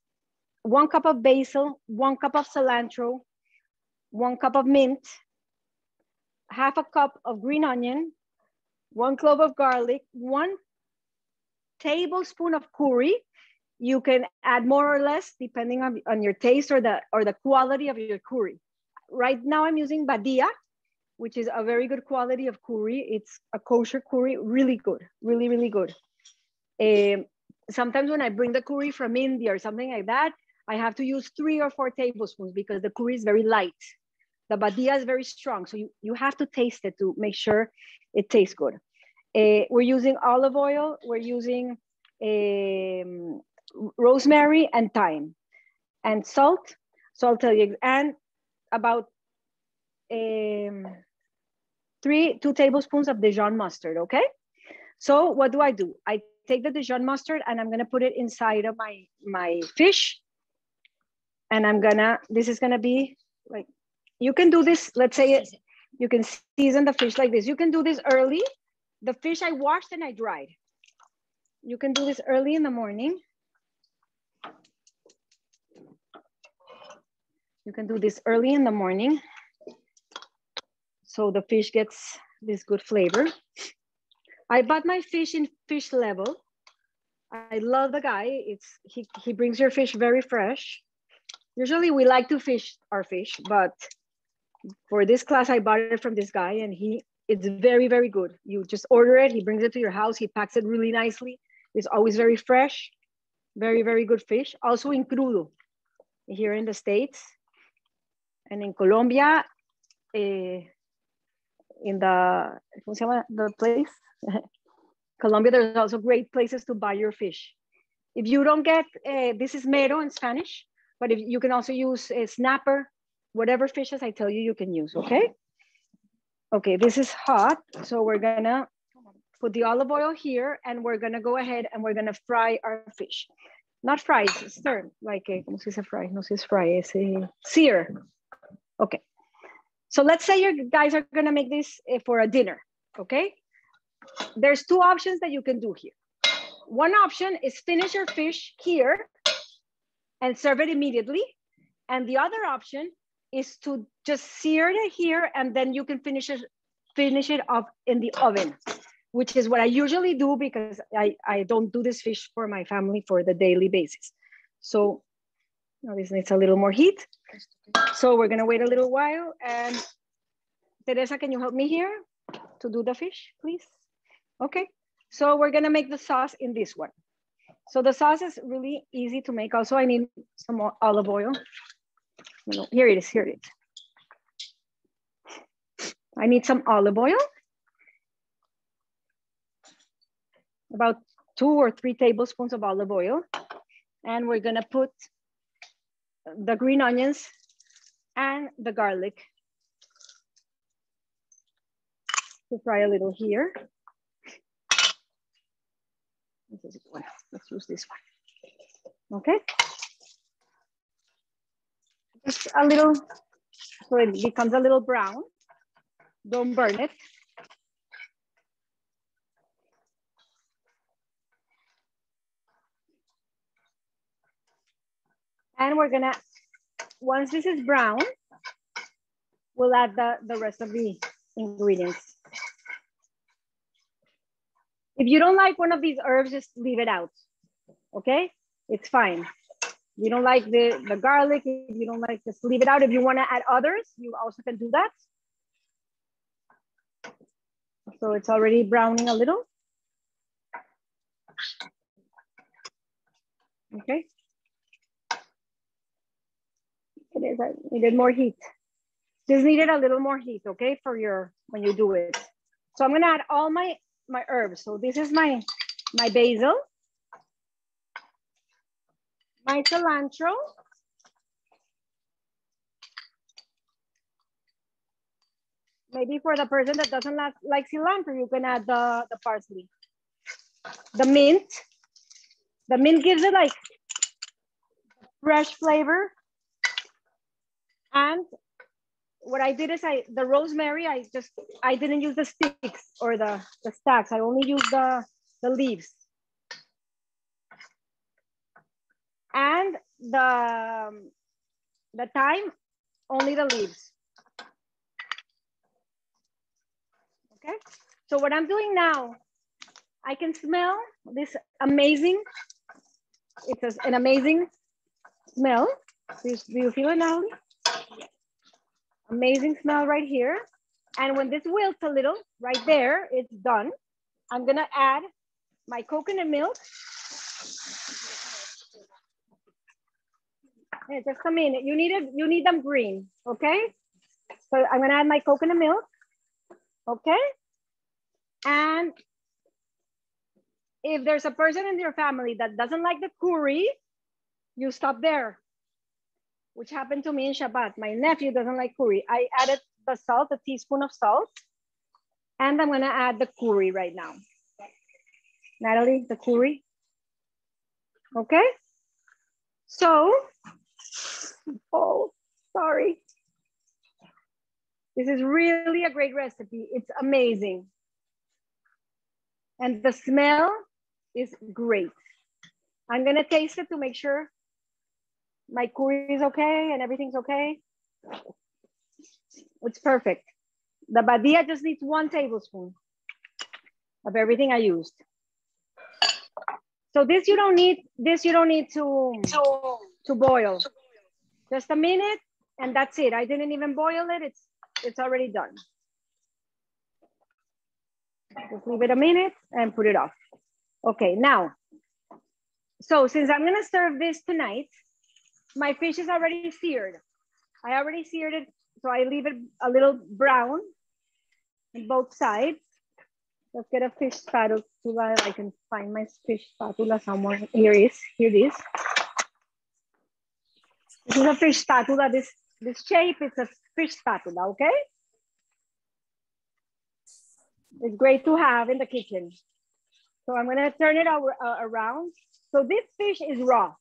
1 cup of basil, 1 cup of cilantro, 1 cup of mint, half a cup of green onion, 1 clove of garlic, 1 tablespoon of curry. You can add more or less depending on your taste or the quality of your curry. Right now I'm using Badia, which is a very good quality of curry. It's a kosher curry, really good, really, really good. Sometimes when I bring the curry from India or something like that, I have to use 3 or 4 tablespoons because the curry is very light. The Badia is very strong, so you have to taste it to make sure it tastes good. We're using olive oil, we're using rosemary and thyme, and salt. So I'll tell you, and about 2 tablespoons of Dijon mustard, okay? So what do? I take the Dijon mustard and I'm gonna put it inside of my fish. And this is gonna be like, you can do this, let's say you can season the fish like this. You can do this early. The fish I washed and I dried. You can do this early in the morning. You can do this early in the morning. So the fish gets this good flavor. I bought my fish in Fish Level. I love the guy. He brings your fish very fresh. Usually we like to fish our fish, but for this class, I bought it from this guy and it's very, very good. You just order it, he brings it to your house, he packs it really nicely. It's always very fresh, very, very good fish. Also in crudo, here in the States. And in Colombia, in the place? Colombia, there's also great places to buy your fish. If you don't get, this is mero in Spanish, but if you can also use a snapper whatever fishes I tell you, you can use, okay? Okay, this is hot. So we're gonna put the olive oil here and we're gonna go ahead and we're gonna fry our fish. Not fry, stir, like, ¿cómo se dice fry? No se dice fry, es sear. Okay, so let's say you guys are gonna make this for a dinner, okay? There's two options that you can do here. One option is finish your fish here and serve it immediately. And the other option is to just sear it here and then you can finish it off in the oven, which is what I usually do because I don't do this fish for my family for the daily basis. So now this needs a little more heat. So we're gonna wait a little while. And Teresa, can you help me here to do the fish, please? Okay, so we're gonna make the sauce in this one. So the sauce is really easy to make. Also, I need some more olive oil. Here it is, here it is. I need some olive oil. About 2 or 3 tablespoons of olive oil. And we're gonna put the green onions and the garlic to fry a little here. This is one. Let's use this one. Okay. Just a little, so it becomes a little brown. Don't burn it. And we're gonna, once this is brown, we'll add the rest of the ingredients. If you don't like one of these herbs, just leave it out, okay? It's fine. You don't like the garlic, if you don't like, just leave it out. If you wanna add others, you also can do that. So it's already browning a little. Okay. It is, I needed more heat. Just needed a little more heat, okay, for your, when you do it. So I'm gonna add all my herbs. So this is my basil, my cilantro, maybe for the person that doesn't like cilantro, you can add the parsley. The mint gives it like fresh flavor. And what I did is the rosemary, I didn't use the sticks or the stacks. I only used the leaves. And the thyme, only the leaves. Okay, so what I'm doing now, I can smell this amazing, it's an amazing smell. Do you feel it now? Amazing smell right here. And when this wilts a little, right there, it's done. I'm gonna add my coconut milk. Yeah, just a minute. You need them green, okay? So I'm gonna add my coconut milk, okay? And if there's a person in your family that doesn't like the curry, you stop there. Which happened to me in Shabbat. My nephew doesn't like curry. I added the salt, a teaspoon of salt, and I'm gonna add the curry right now. Natalie, the curry. Okay? So, oh, sorry. This is really a great recipe. It's amazing. And the smell is great. I'm gonna taste it to make sure my curry is okay and everything's okay. It's perfect. The badia just needs 1 tablespoon of everything I used. So this you don't need to boil. Just a minute and that's it. I didn't even boil it. It's already done. Just leave it a minute and put it off. Okay, now, so since I'm gonna serve this tonight, my fish is already seared. I already seared it, so I leave it a little brown on both sides. Let's get a fish spatula. I can find my fish spatula somewhere. Here it is. This is a fish spatula. This shape is a fish spatula, okay? It's great to have in the kitchen. So I'm gonna turn it around. So this fish is raw.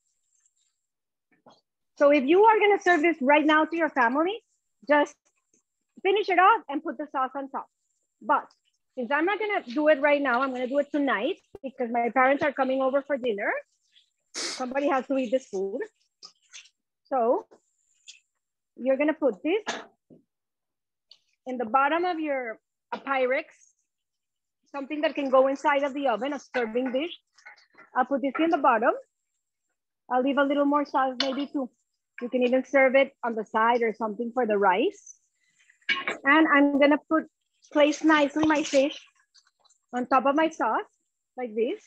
So if you are gonna serve this right now to your family, just finish it off and put the sauce on top. But since I'm not gonna do it right now, I'm gonna do it tonight because my parents are coming over for dinner. Somebody has to eat this food. So you're gonna put this in the bottom of your Pyrex, something that can go inside of the oven, a serving dish. I'll put this in the bottom. I'll leave a little more sauce, maybe too. You can even serve it on the side or something for the rice. And I'm gonna place nicely my fish on top of my sauce, like this.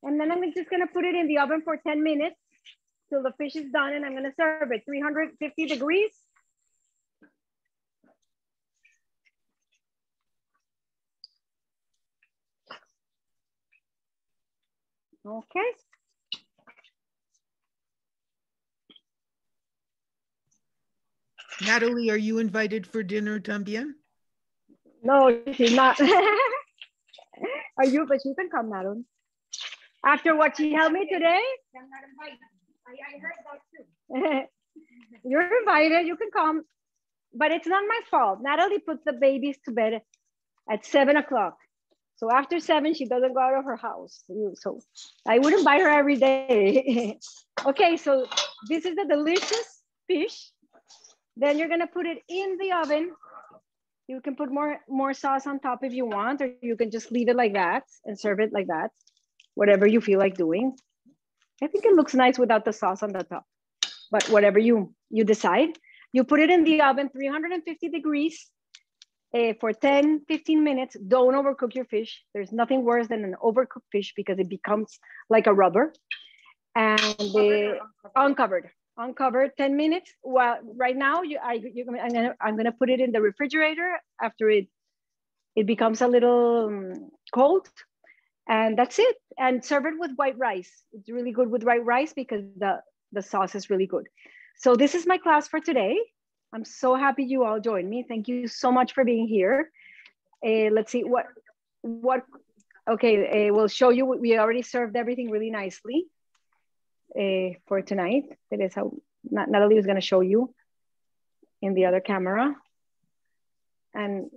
And then I'm just gonna put it in the oven for 10 minutes till the fish is done, and I'm gonna serve it 350 degrees. Okay. Natalie, are you invited for dinner también? No, she's not. Are you? But you can come, Natalie. After what she helped me today? I'm not invited. I heard that too. You're invited, you can come. But it's not my fault. Natalie puts the babies to bed at 7 o'clock. So after 7, she doesn't go out of her house. So I wouldn't buy her every day. Okay, so this is the delicious fish. Then you're gonna put it in the oven. You can put more sauce on top if you want, or you can just leave it like that and serve it like that. Whatever you feel like doing. I think it looks nice without the sauce on the top, but whatever you decide. You put it in the oven, 350 degrees for 10, 15 minutes. Don't overcook your fish. There's nothing worse than an overcooked fish because it becomes like a rubber. And uncovered 10 minutes. Well, right now I'm gonna put it in the refrigerator after it becomes a little cold. And that's it. And serve it with white rice. It's really good with white rice because the sauce is really good. So this is my class for today. I'm so happy you all joined me. Thank you so much for being here. Let's see okay, we'll show you. We already served everything really nicely for tonight. That is how Natalie is gonna show you in the other camera. And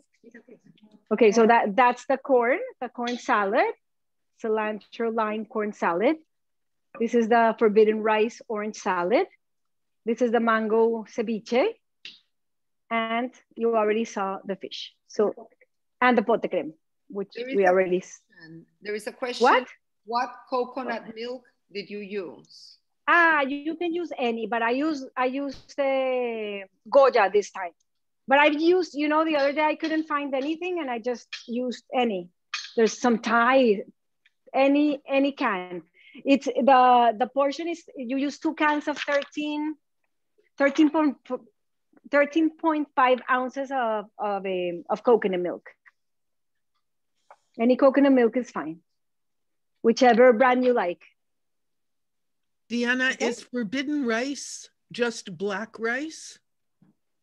okay, so that's the corn salad. Cilantro lime corn salad. This is the forbidden rice orange salad. This is the mango ceviche. And you already saw the fish. So, and the pote creme, which we already. There is a question. What coconut milk did you use? You can use any, but I used the Goya this time. But I've used, the other day I couldn't find anything and I just used any. There's some Thai, any can. It's the portion is, you use 2 cans of 13.5 ounces of coconut milk. Any coconut milk is fine, whichever brand you like. Diana, is forbidden rice just black rice?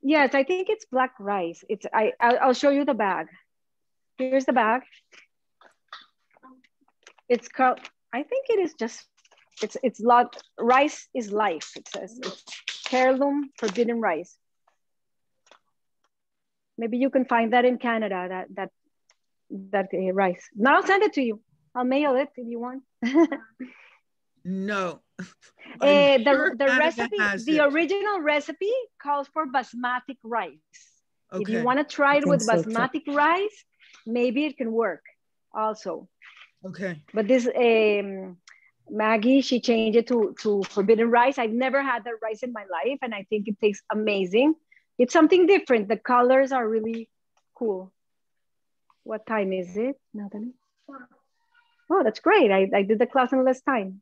Yes, I think it's black rice. I'll show you the bag. Here's the bag. It's called, I think it is just, it's rice is life. It says it's heirloom forbidden rice. Maybe you can find that in Canada, that rice. Now I'll send it to you. I'll mail it if you want. No. The recipe, the original recipe calls for basmati rice. Okay. If you want to try it with basmati rice, maybe it can work also. Okay. But this Maggie, she changed it to forbidden rice. I've never had that rice in my life, and I think it tastes amazing. It's something different. The colors are really cool. What time is it, Natalie? Oh, that's great. I did the class in less time.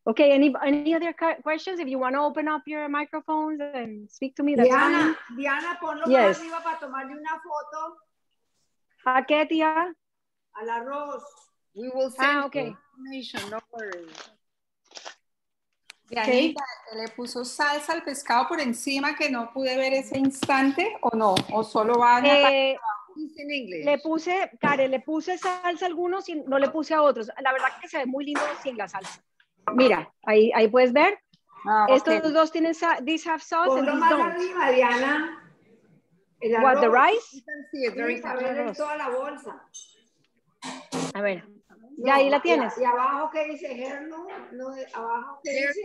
Okay, any other questions? If you want to open up your microphones and speak to me, that's fine. Diana, ponlo yes. más arriba para tomarle una foto. ¿A qué, tía? Al arroz. We will send okay. information, no worries. Dianita, ¿le puso salsa al pescado por encima que no pude ver ese instante o no? ¿O solo va en la parte de abajo? Le puse, Karen, le puse salsa a algunos y no le puse a otros. La verdad que se ve muy lindo sin la salsa. Mira, ahí puedes ver. Estos dos tienen, these have sauce and these don't. Arriba, Diana. El What, the arroz. rice? Sí, a ver en toda la bolsa. A ver. Ya ahí la tienes. ¿Y abajo qué dice? Heirloom. No, abajo qué dice?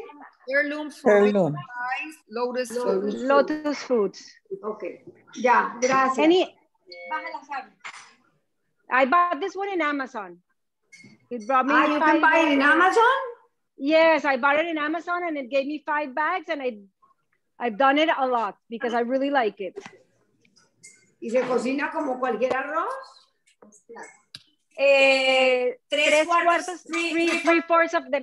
Heirloom for rice, Lotus Foods. Lotus Foods. Ok. Ya, gracias. Baja la sal. I bought this one in Amazon. It brought me you can buy it in Amazon? Yes, I bought it in Amazon and it gave me 5 bags and I've done it a lot because I really like it. ¿Y se cocina como cualquier arroz? Three-fourths of the,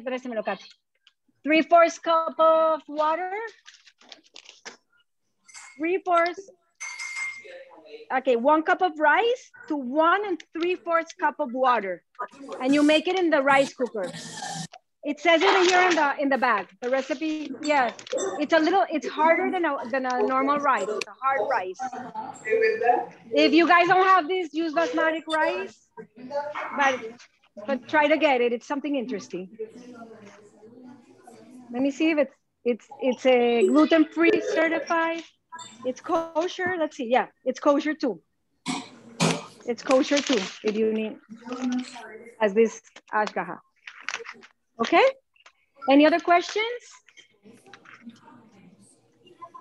3/4 cup of water. 3/4. Okay, 1 cup of rice to 1 3/4 cup of water, and you make it in the rice cooker. It says it here in the bag. The recipe, yes, it's harder than a normal rice. It's a hard rice. If you guys don't have this, use basmati rice, but try to get it. It's something interesting. Let me see if it's a gluten-free certified. It's kosher. Let's see. Yeah, it's kosher too. It's kosher too. If you need, as this ashgaha. Okay. Any other questions?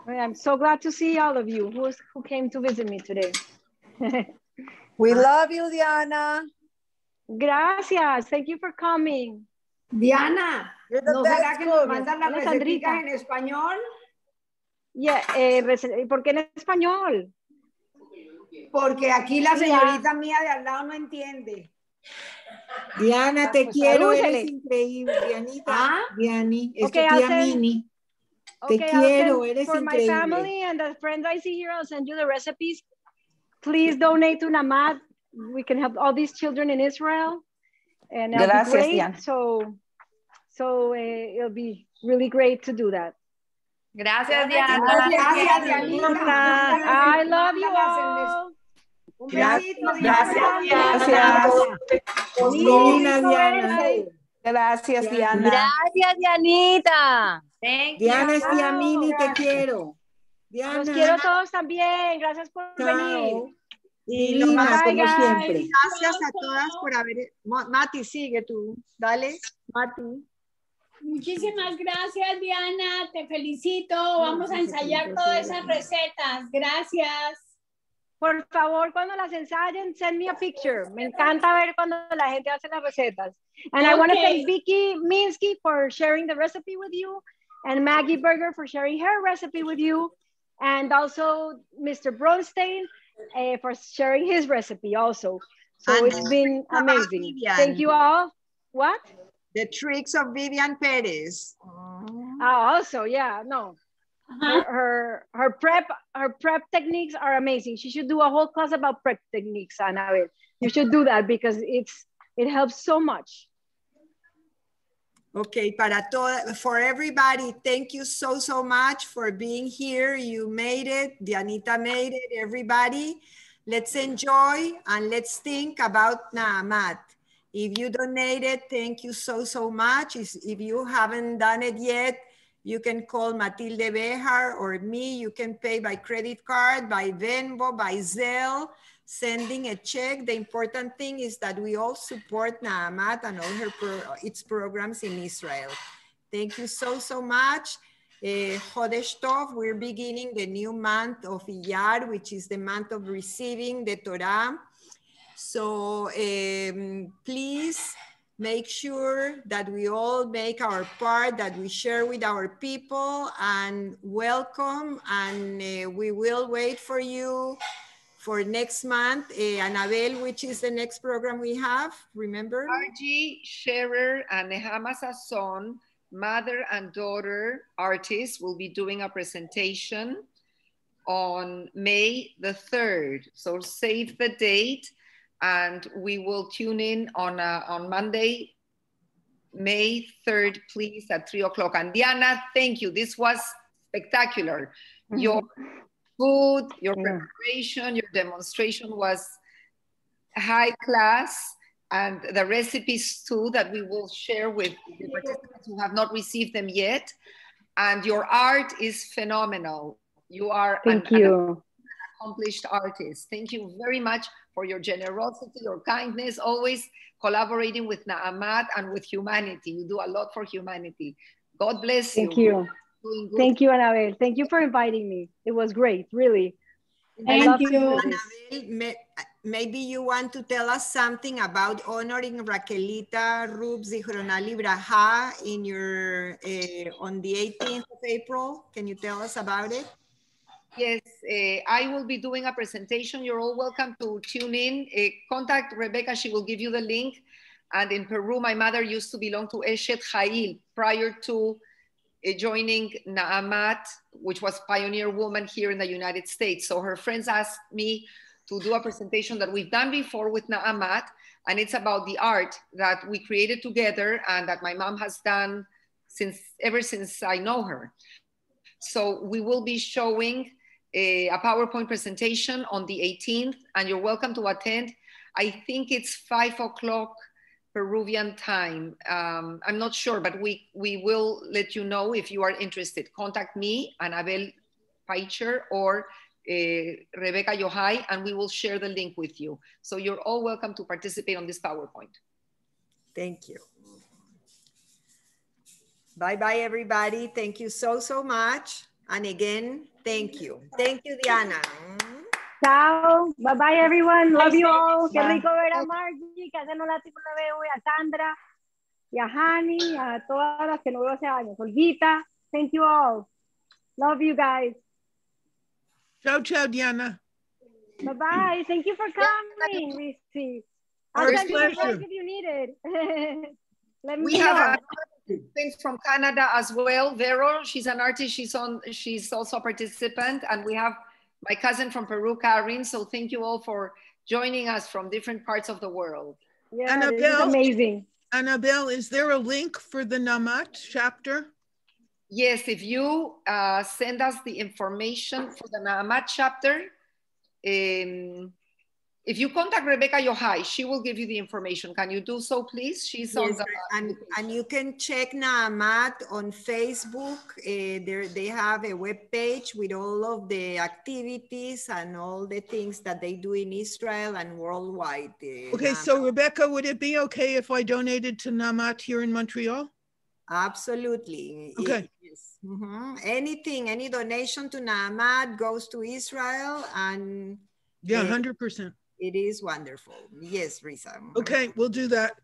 I'm so glad to see all of you who came to visit me today. We love you, Diana. Gracias. Thank you for coming. Diana, ¿no será que nos mandan las recetas en español? Yeah, ¿por qué en español? Porque aquí la señorita mía de al lado no entiende. Diana, te quiero, eres increíble, Dianita. Diani, es tu tía Mini. Te quiero, eres for increíble. For my family and the friends I see here, I'll send you the recipes. Please donate to Namat. We can help all these children in Israel. And it'll be great. Diana. So it'll be really great to do that. Gracias, Diana. Gracias, Dianita. I love you all. Gracias, Diana. Gracias, Diana. Gracias, Dianita. Diana es tía Mini, te quiero. Diana. Los quiero todos también. Gracias por venir. Divina, como siempre. Gracias a todas por haber... Mati, sigue tú. Dale, Mati. Muchísimas gracias, Diana. Te felicito. Vamos a ensayar todas esas recetas. Gracias. Por favor, cuando las ensayen, send me a picture. Me encanta ver cuando la gente hace las recetas. And I want to thank Vicky Minsky for sharing the recipe with you, and Maggie Berger for sharing her recipe with you, and also Mr. Bursztyn for sharing his recipe also. So it's been amazing. Thank you all. What? The tricks of Vivian Perez. Also, yeah, no. Her prep techniques are amazing. She should do a whole class about prep techniques, Anabel. You should do that because it helps so much. Okay, for everybody, thank you so much for being here. You made it, Dianita made it, everybody. Let's enjoy and let's think about Naamat. If you donated, thank you so much. If you haven't done it yet, you can call Matilde Bejar or me. You can pay by credit card, by Venmo, by Zelle, sending a check. The important thing is that we all support Naamat and all its programs in Israel. Thank you so much. Chodesh Tov, we're beginning the new month of Iyar, which is the month of receiving the Torah. So please make sure that we all make our part, that we share with our people, and welcome. And we will wait for you for next month. Anabel, which is the next program we have, remember? RG Scherer and Nehama Sasson, mother and daughter artists, will be doing a presentation on May the 3rd. So save the date. And we will tune in on Monday May 3rd, please, at 3 o'clock. And Diana, thank you. This was spectacular. Your food, your preparation, your demonstration was high class, and the recipes too that we will share with the participants who have not received them yet. And your art is phenomenal. You are an accomplished artist. Thank you very much for your generosity, your kindness, always collaborating with Na'amat and with humanity. You do a lot for humanity. God bless you. Thank you. Thank you, Annabelle. Thank you for inviting me. It was great, really. Thank you. Annabelle, maybe you want to tell us something about honoring Raquelita Rubs y Jronali Braja in your, on the 18th of April. Can you tell us about it? Yes, I will be doing a presentation. You're all welcome to tune in. Contact Rebecca, she will give you the link. And in Peru, my mother used to belong to Eshet Jail prior to joining Na'amat, which was pioneer woman here in the United States. So her friends asked me to do a presentation that we've done before with Na'amat, and it's about the art that we created together and that my mom has done ever since I know her. So we will be showing a PowerPoint presentation on the 18th, and you're welcome to attend. I think it's 5 o'clock Peruvian time. I'm not sure, but we will let you know if you are interested. Contact me, Annabelle Peicher, or Rebecca Yohai, and we will share the link with you. So you're all welcome to participate on this PowerPoint. Thank you. Bye-bye, everybody. Thank you so, so much. And again, thank you. Thank you, Diana. Chao. Bye-bye, everyone. Love you all. Qué rico ver a Margie, que hace no la veo, y a Sandra, y a Hanny, a todas las que no veo hace años. Olguita. Thank you all. Love you guys. Ciao, ciao, Diana. Bye-bye. Thank you for coming, Reese. I'll send you a link if you need it. Let me We know. have things from Canada as well. Vero, she's an artist. She's also a participant. And we have my cousin from Peru, Karin. So thank you all for joining us from different parts of the world. Yeah, Annabelle, amazing. Annabelle, is there a link for the Na'amat chapter? Yes, if you send us the information for the Na'amat chapter, if you contact Rebecca Yohai, she will give you the information. Can you do so, please? She's on the... And you can check Na'amat on Facebook. They have a web page with all of the activities and all the things that they do in Israel and worldwide. Okay, so Rebecca, would it be okay if I donated to Na'amat here in Montreal? Absolutely. Okay. Yes. Anything, any donation to Na'amat goes to Israel, and yeah, 100%. It is wonderful. Yes, Reesa. Okay, we'll do that.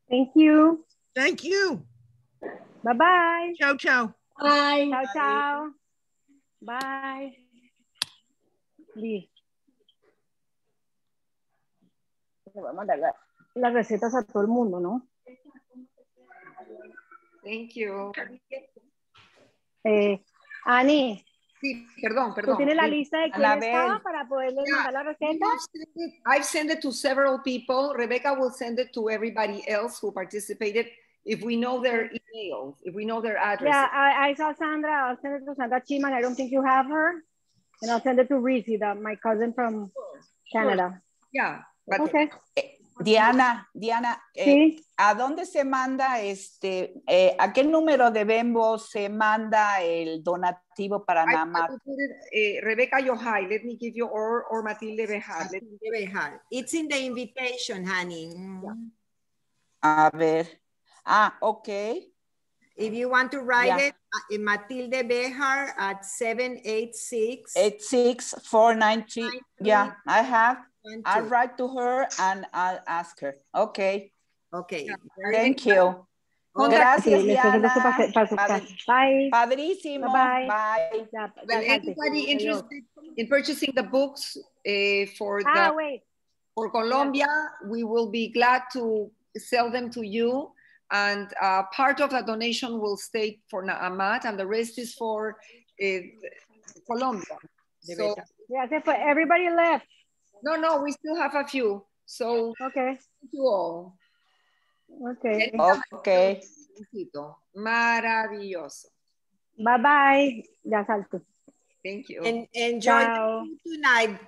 Thank you. Thank you. Bye-bye. Ciao, ciao. Bye. Ciao, ciao. Bye. Le voy a mandar las recetas a todo el mundo, ¿no? Thank you. Annie. Sí, perdón. ¿Tú tienes la lista de quién estaba para poderles mandar la receta? I've sent it to several people. Rebecca will send it to everybody else who participated if we know their emails, if we know their addresses. Yeah, I saw Sandra. I'll send it to Sandra Chiman. I don't think you have her. And I'll send it to Reese, my cousin from Canada. Yeah. But okay. Diana, ¿sí? ¿A dónde se manda a qué número de Venmo se manda el donativo para Na'amat? Rebecca Yohai, let me give you, or Matilde Bejar. It's in the invitation, honey. A ver. Okay. If you want to write it, Matilde Bejar at 786. 86493. Yeah, I have. I'll write to her and I'll ask her. Okay. Okay. Thank you. Gracias, Diana. Bye. Padrísimo. Bye. Bye. Well, anybody interested in purchasing the books for Colombia, we will be glad to sell them to you. And part of the donation will stay for Na'amat, and the rest is for Colombia. So, yeah, everybody left. No, we still have a few. So okay. Thank you all. Okay. Okay. Maravilloso. Bye bye. Ya salto. Thank you. And enjoy tonight.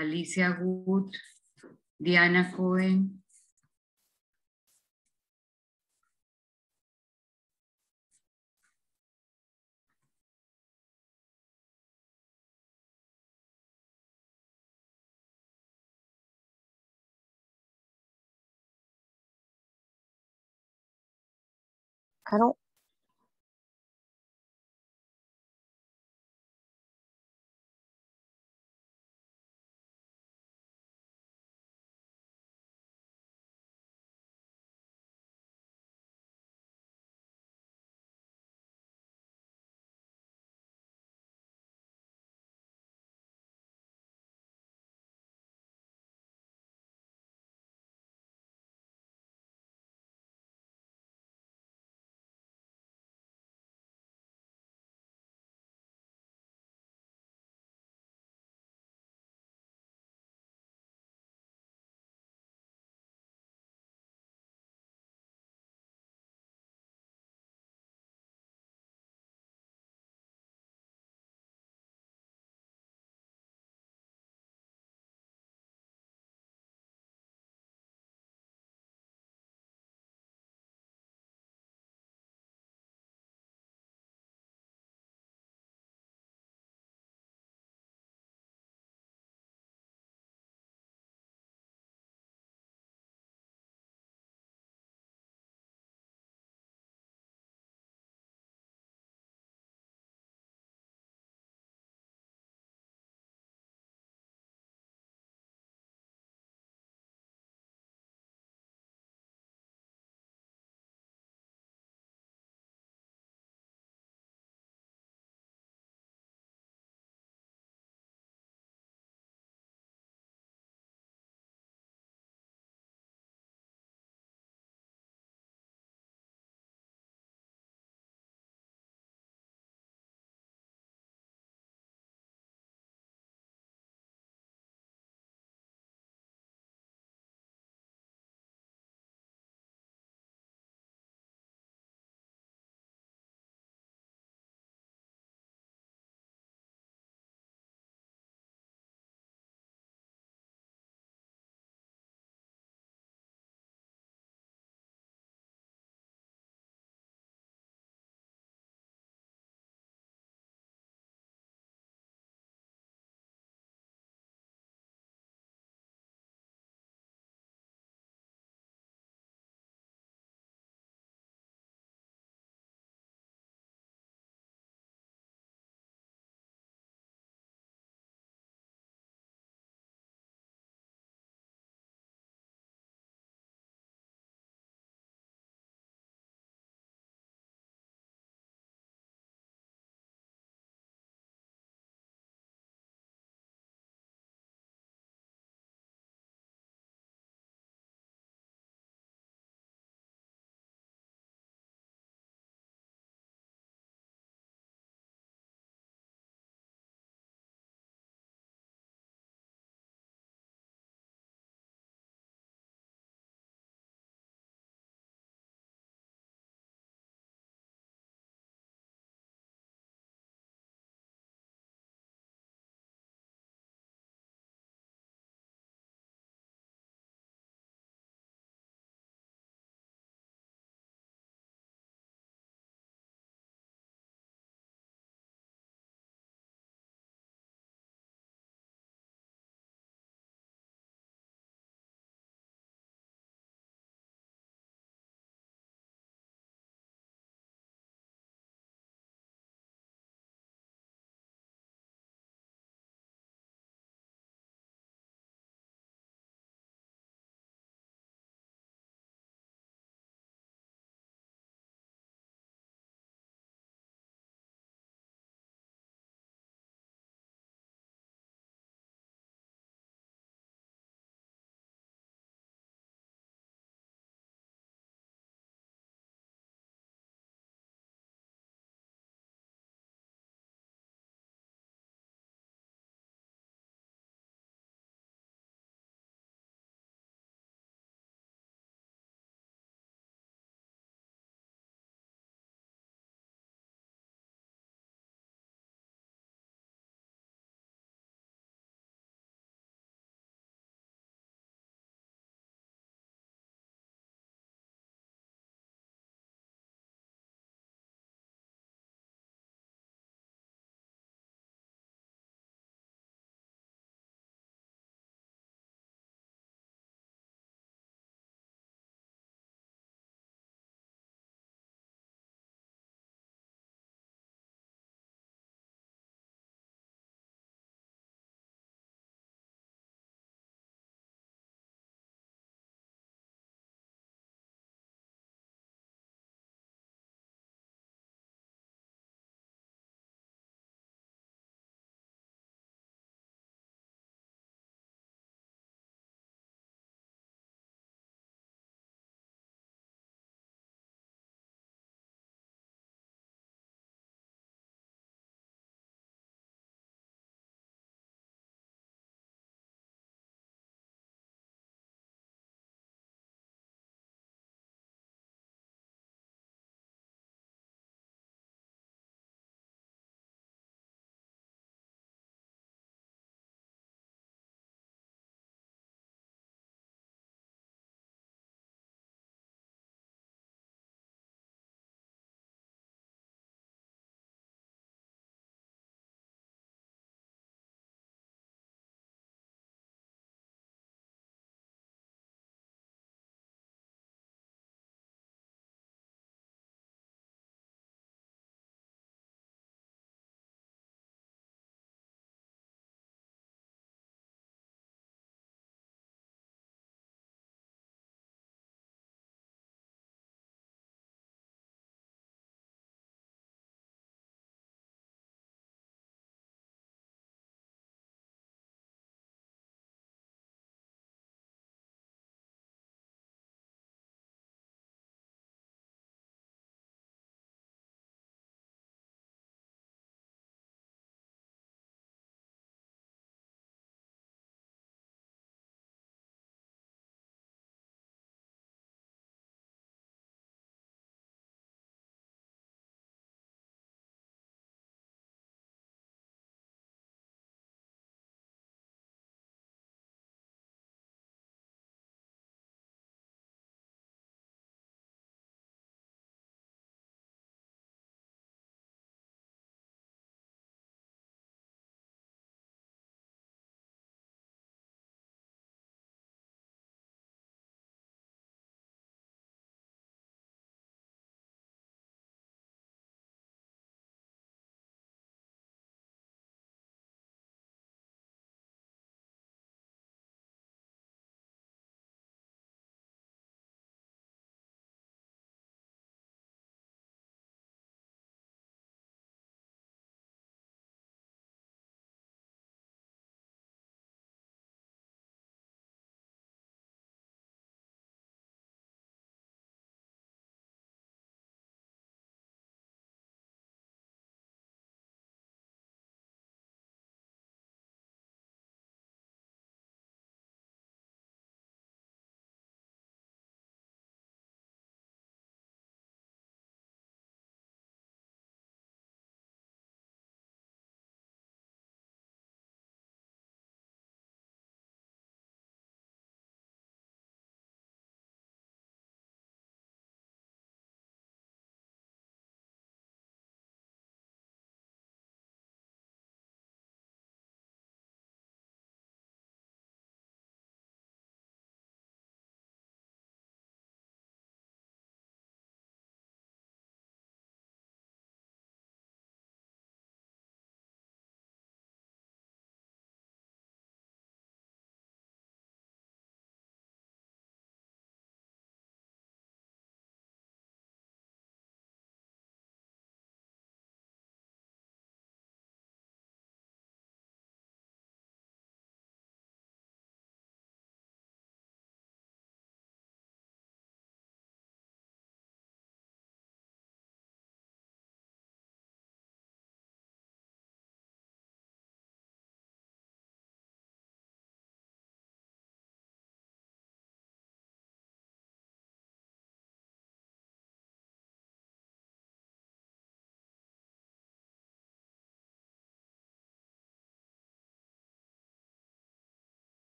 Alicia Wood, Diana Cohen, Carol.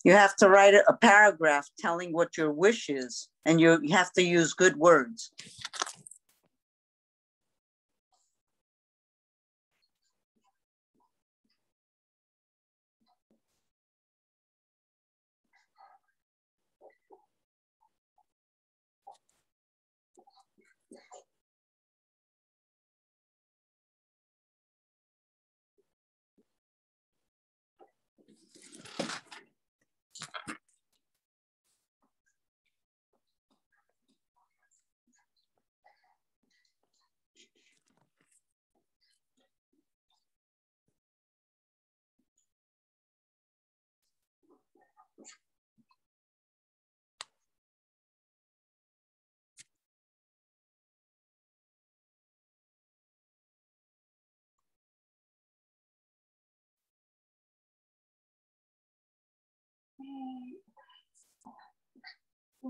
You have to write a paragraph telling what your wish is, and you have to use good words.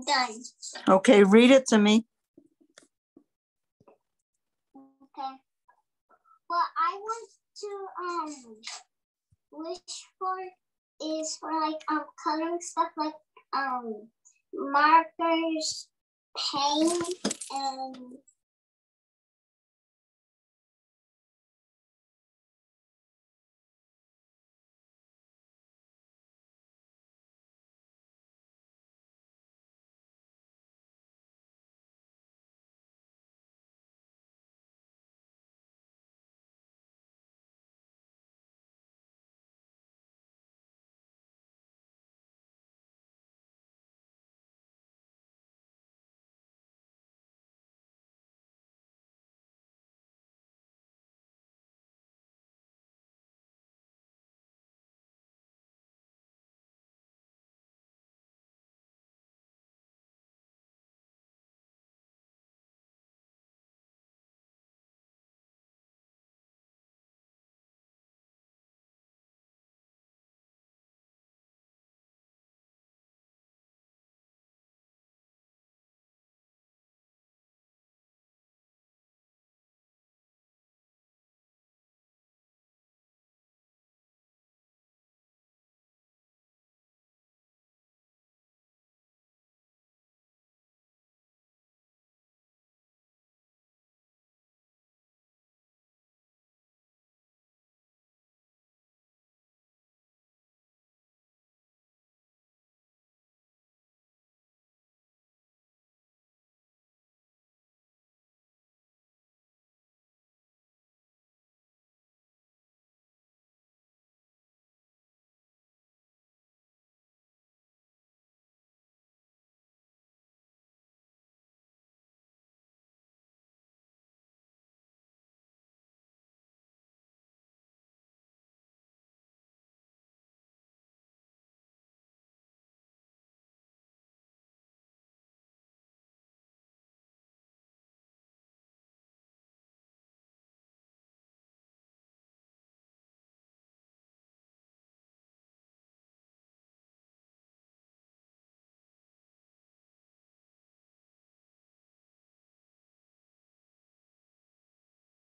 Done. Okay, read it to me. Okay. What I want to wish for is for like coloring stuff like markers, paint, and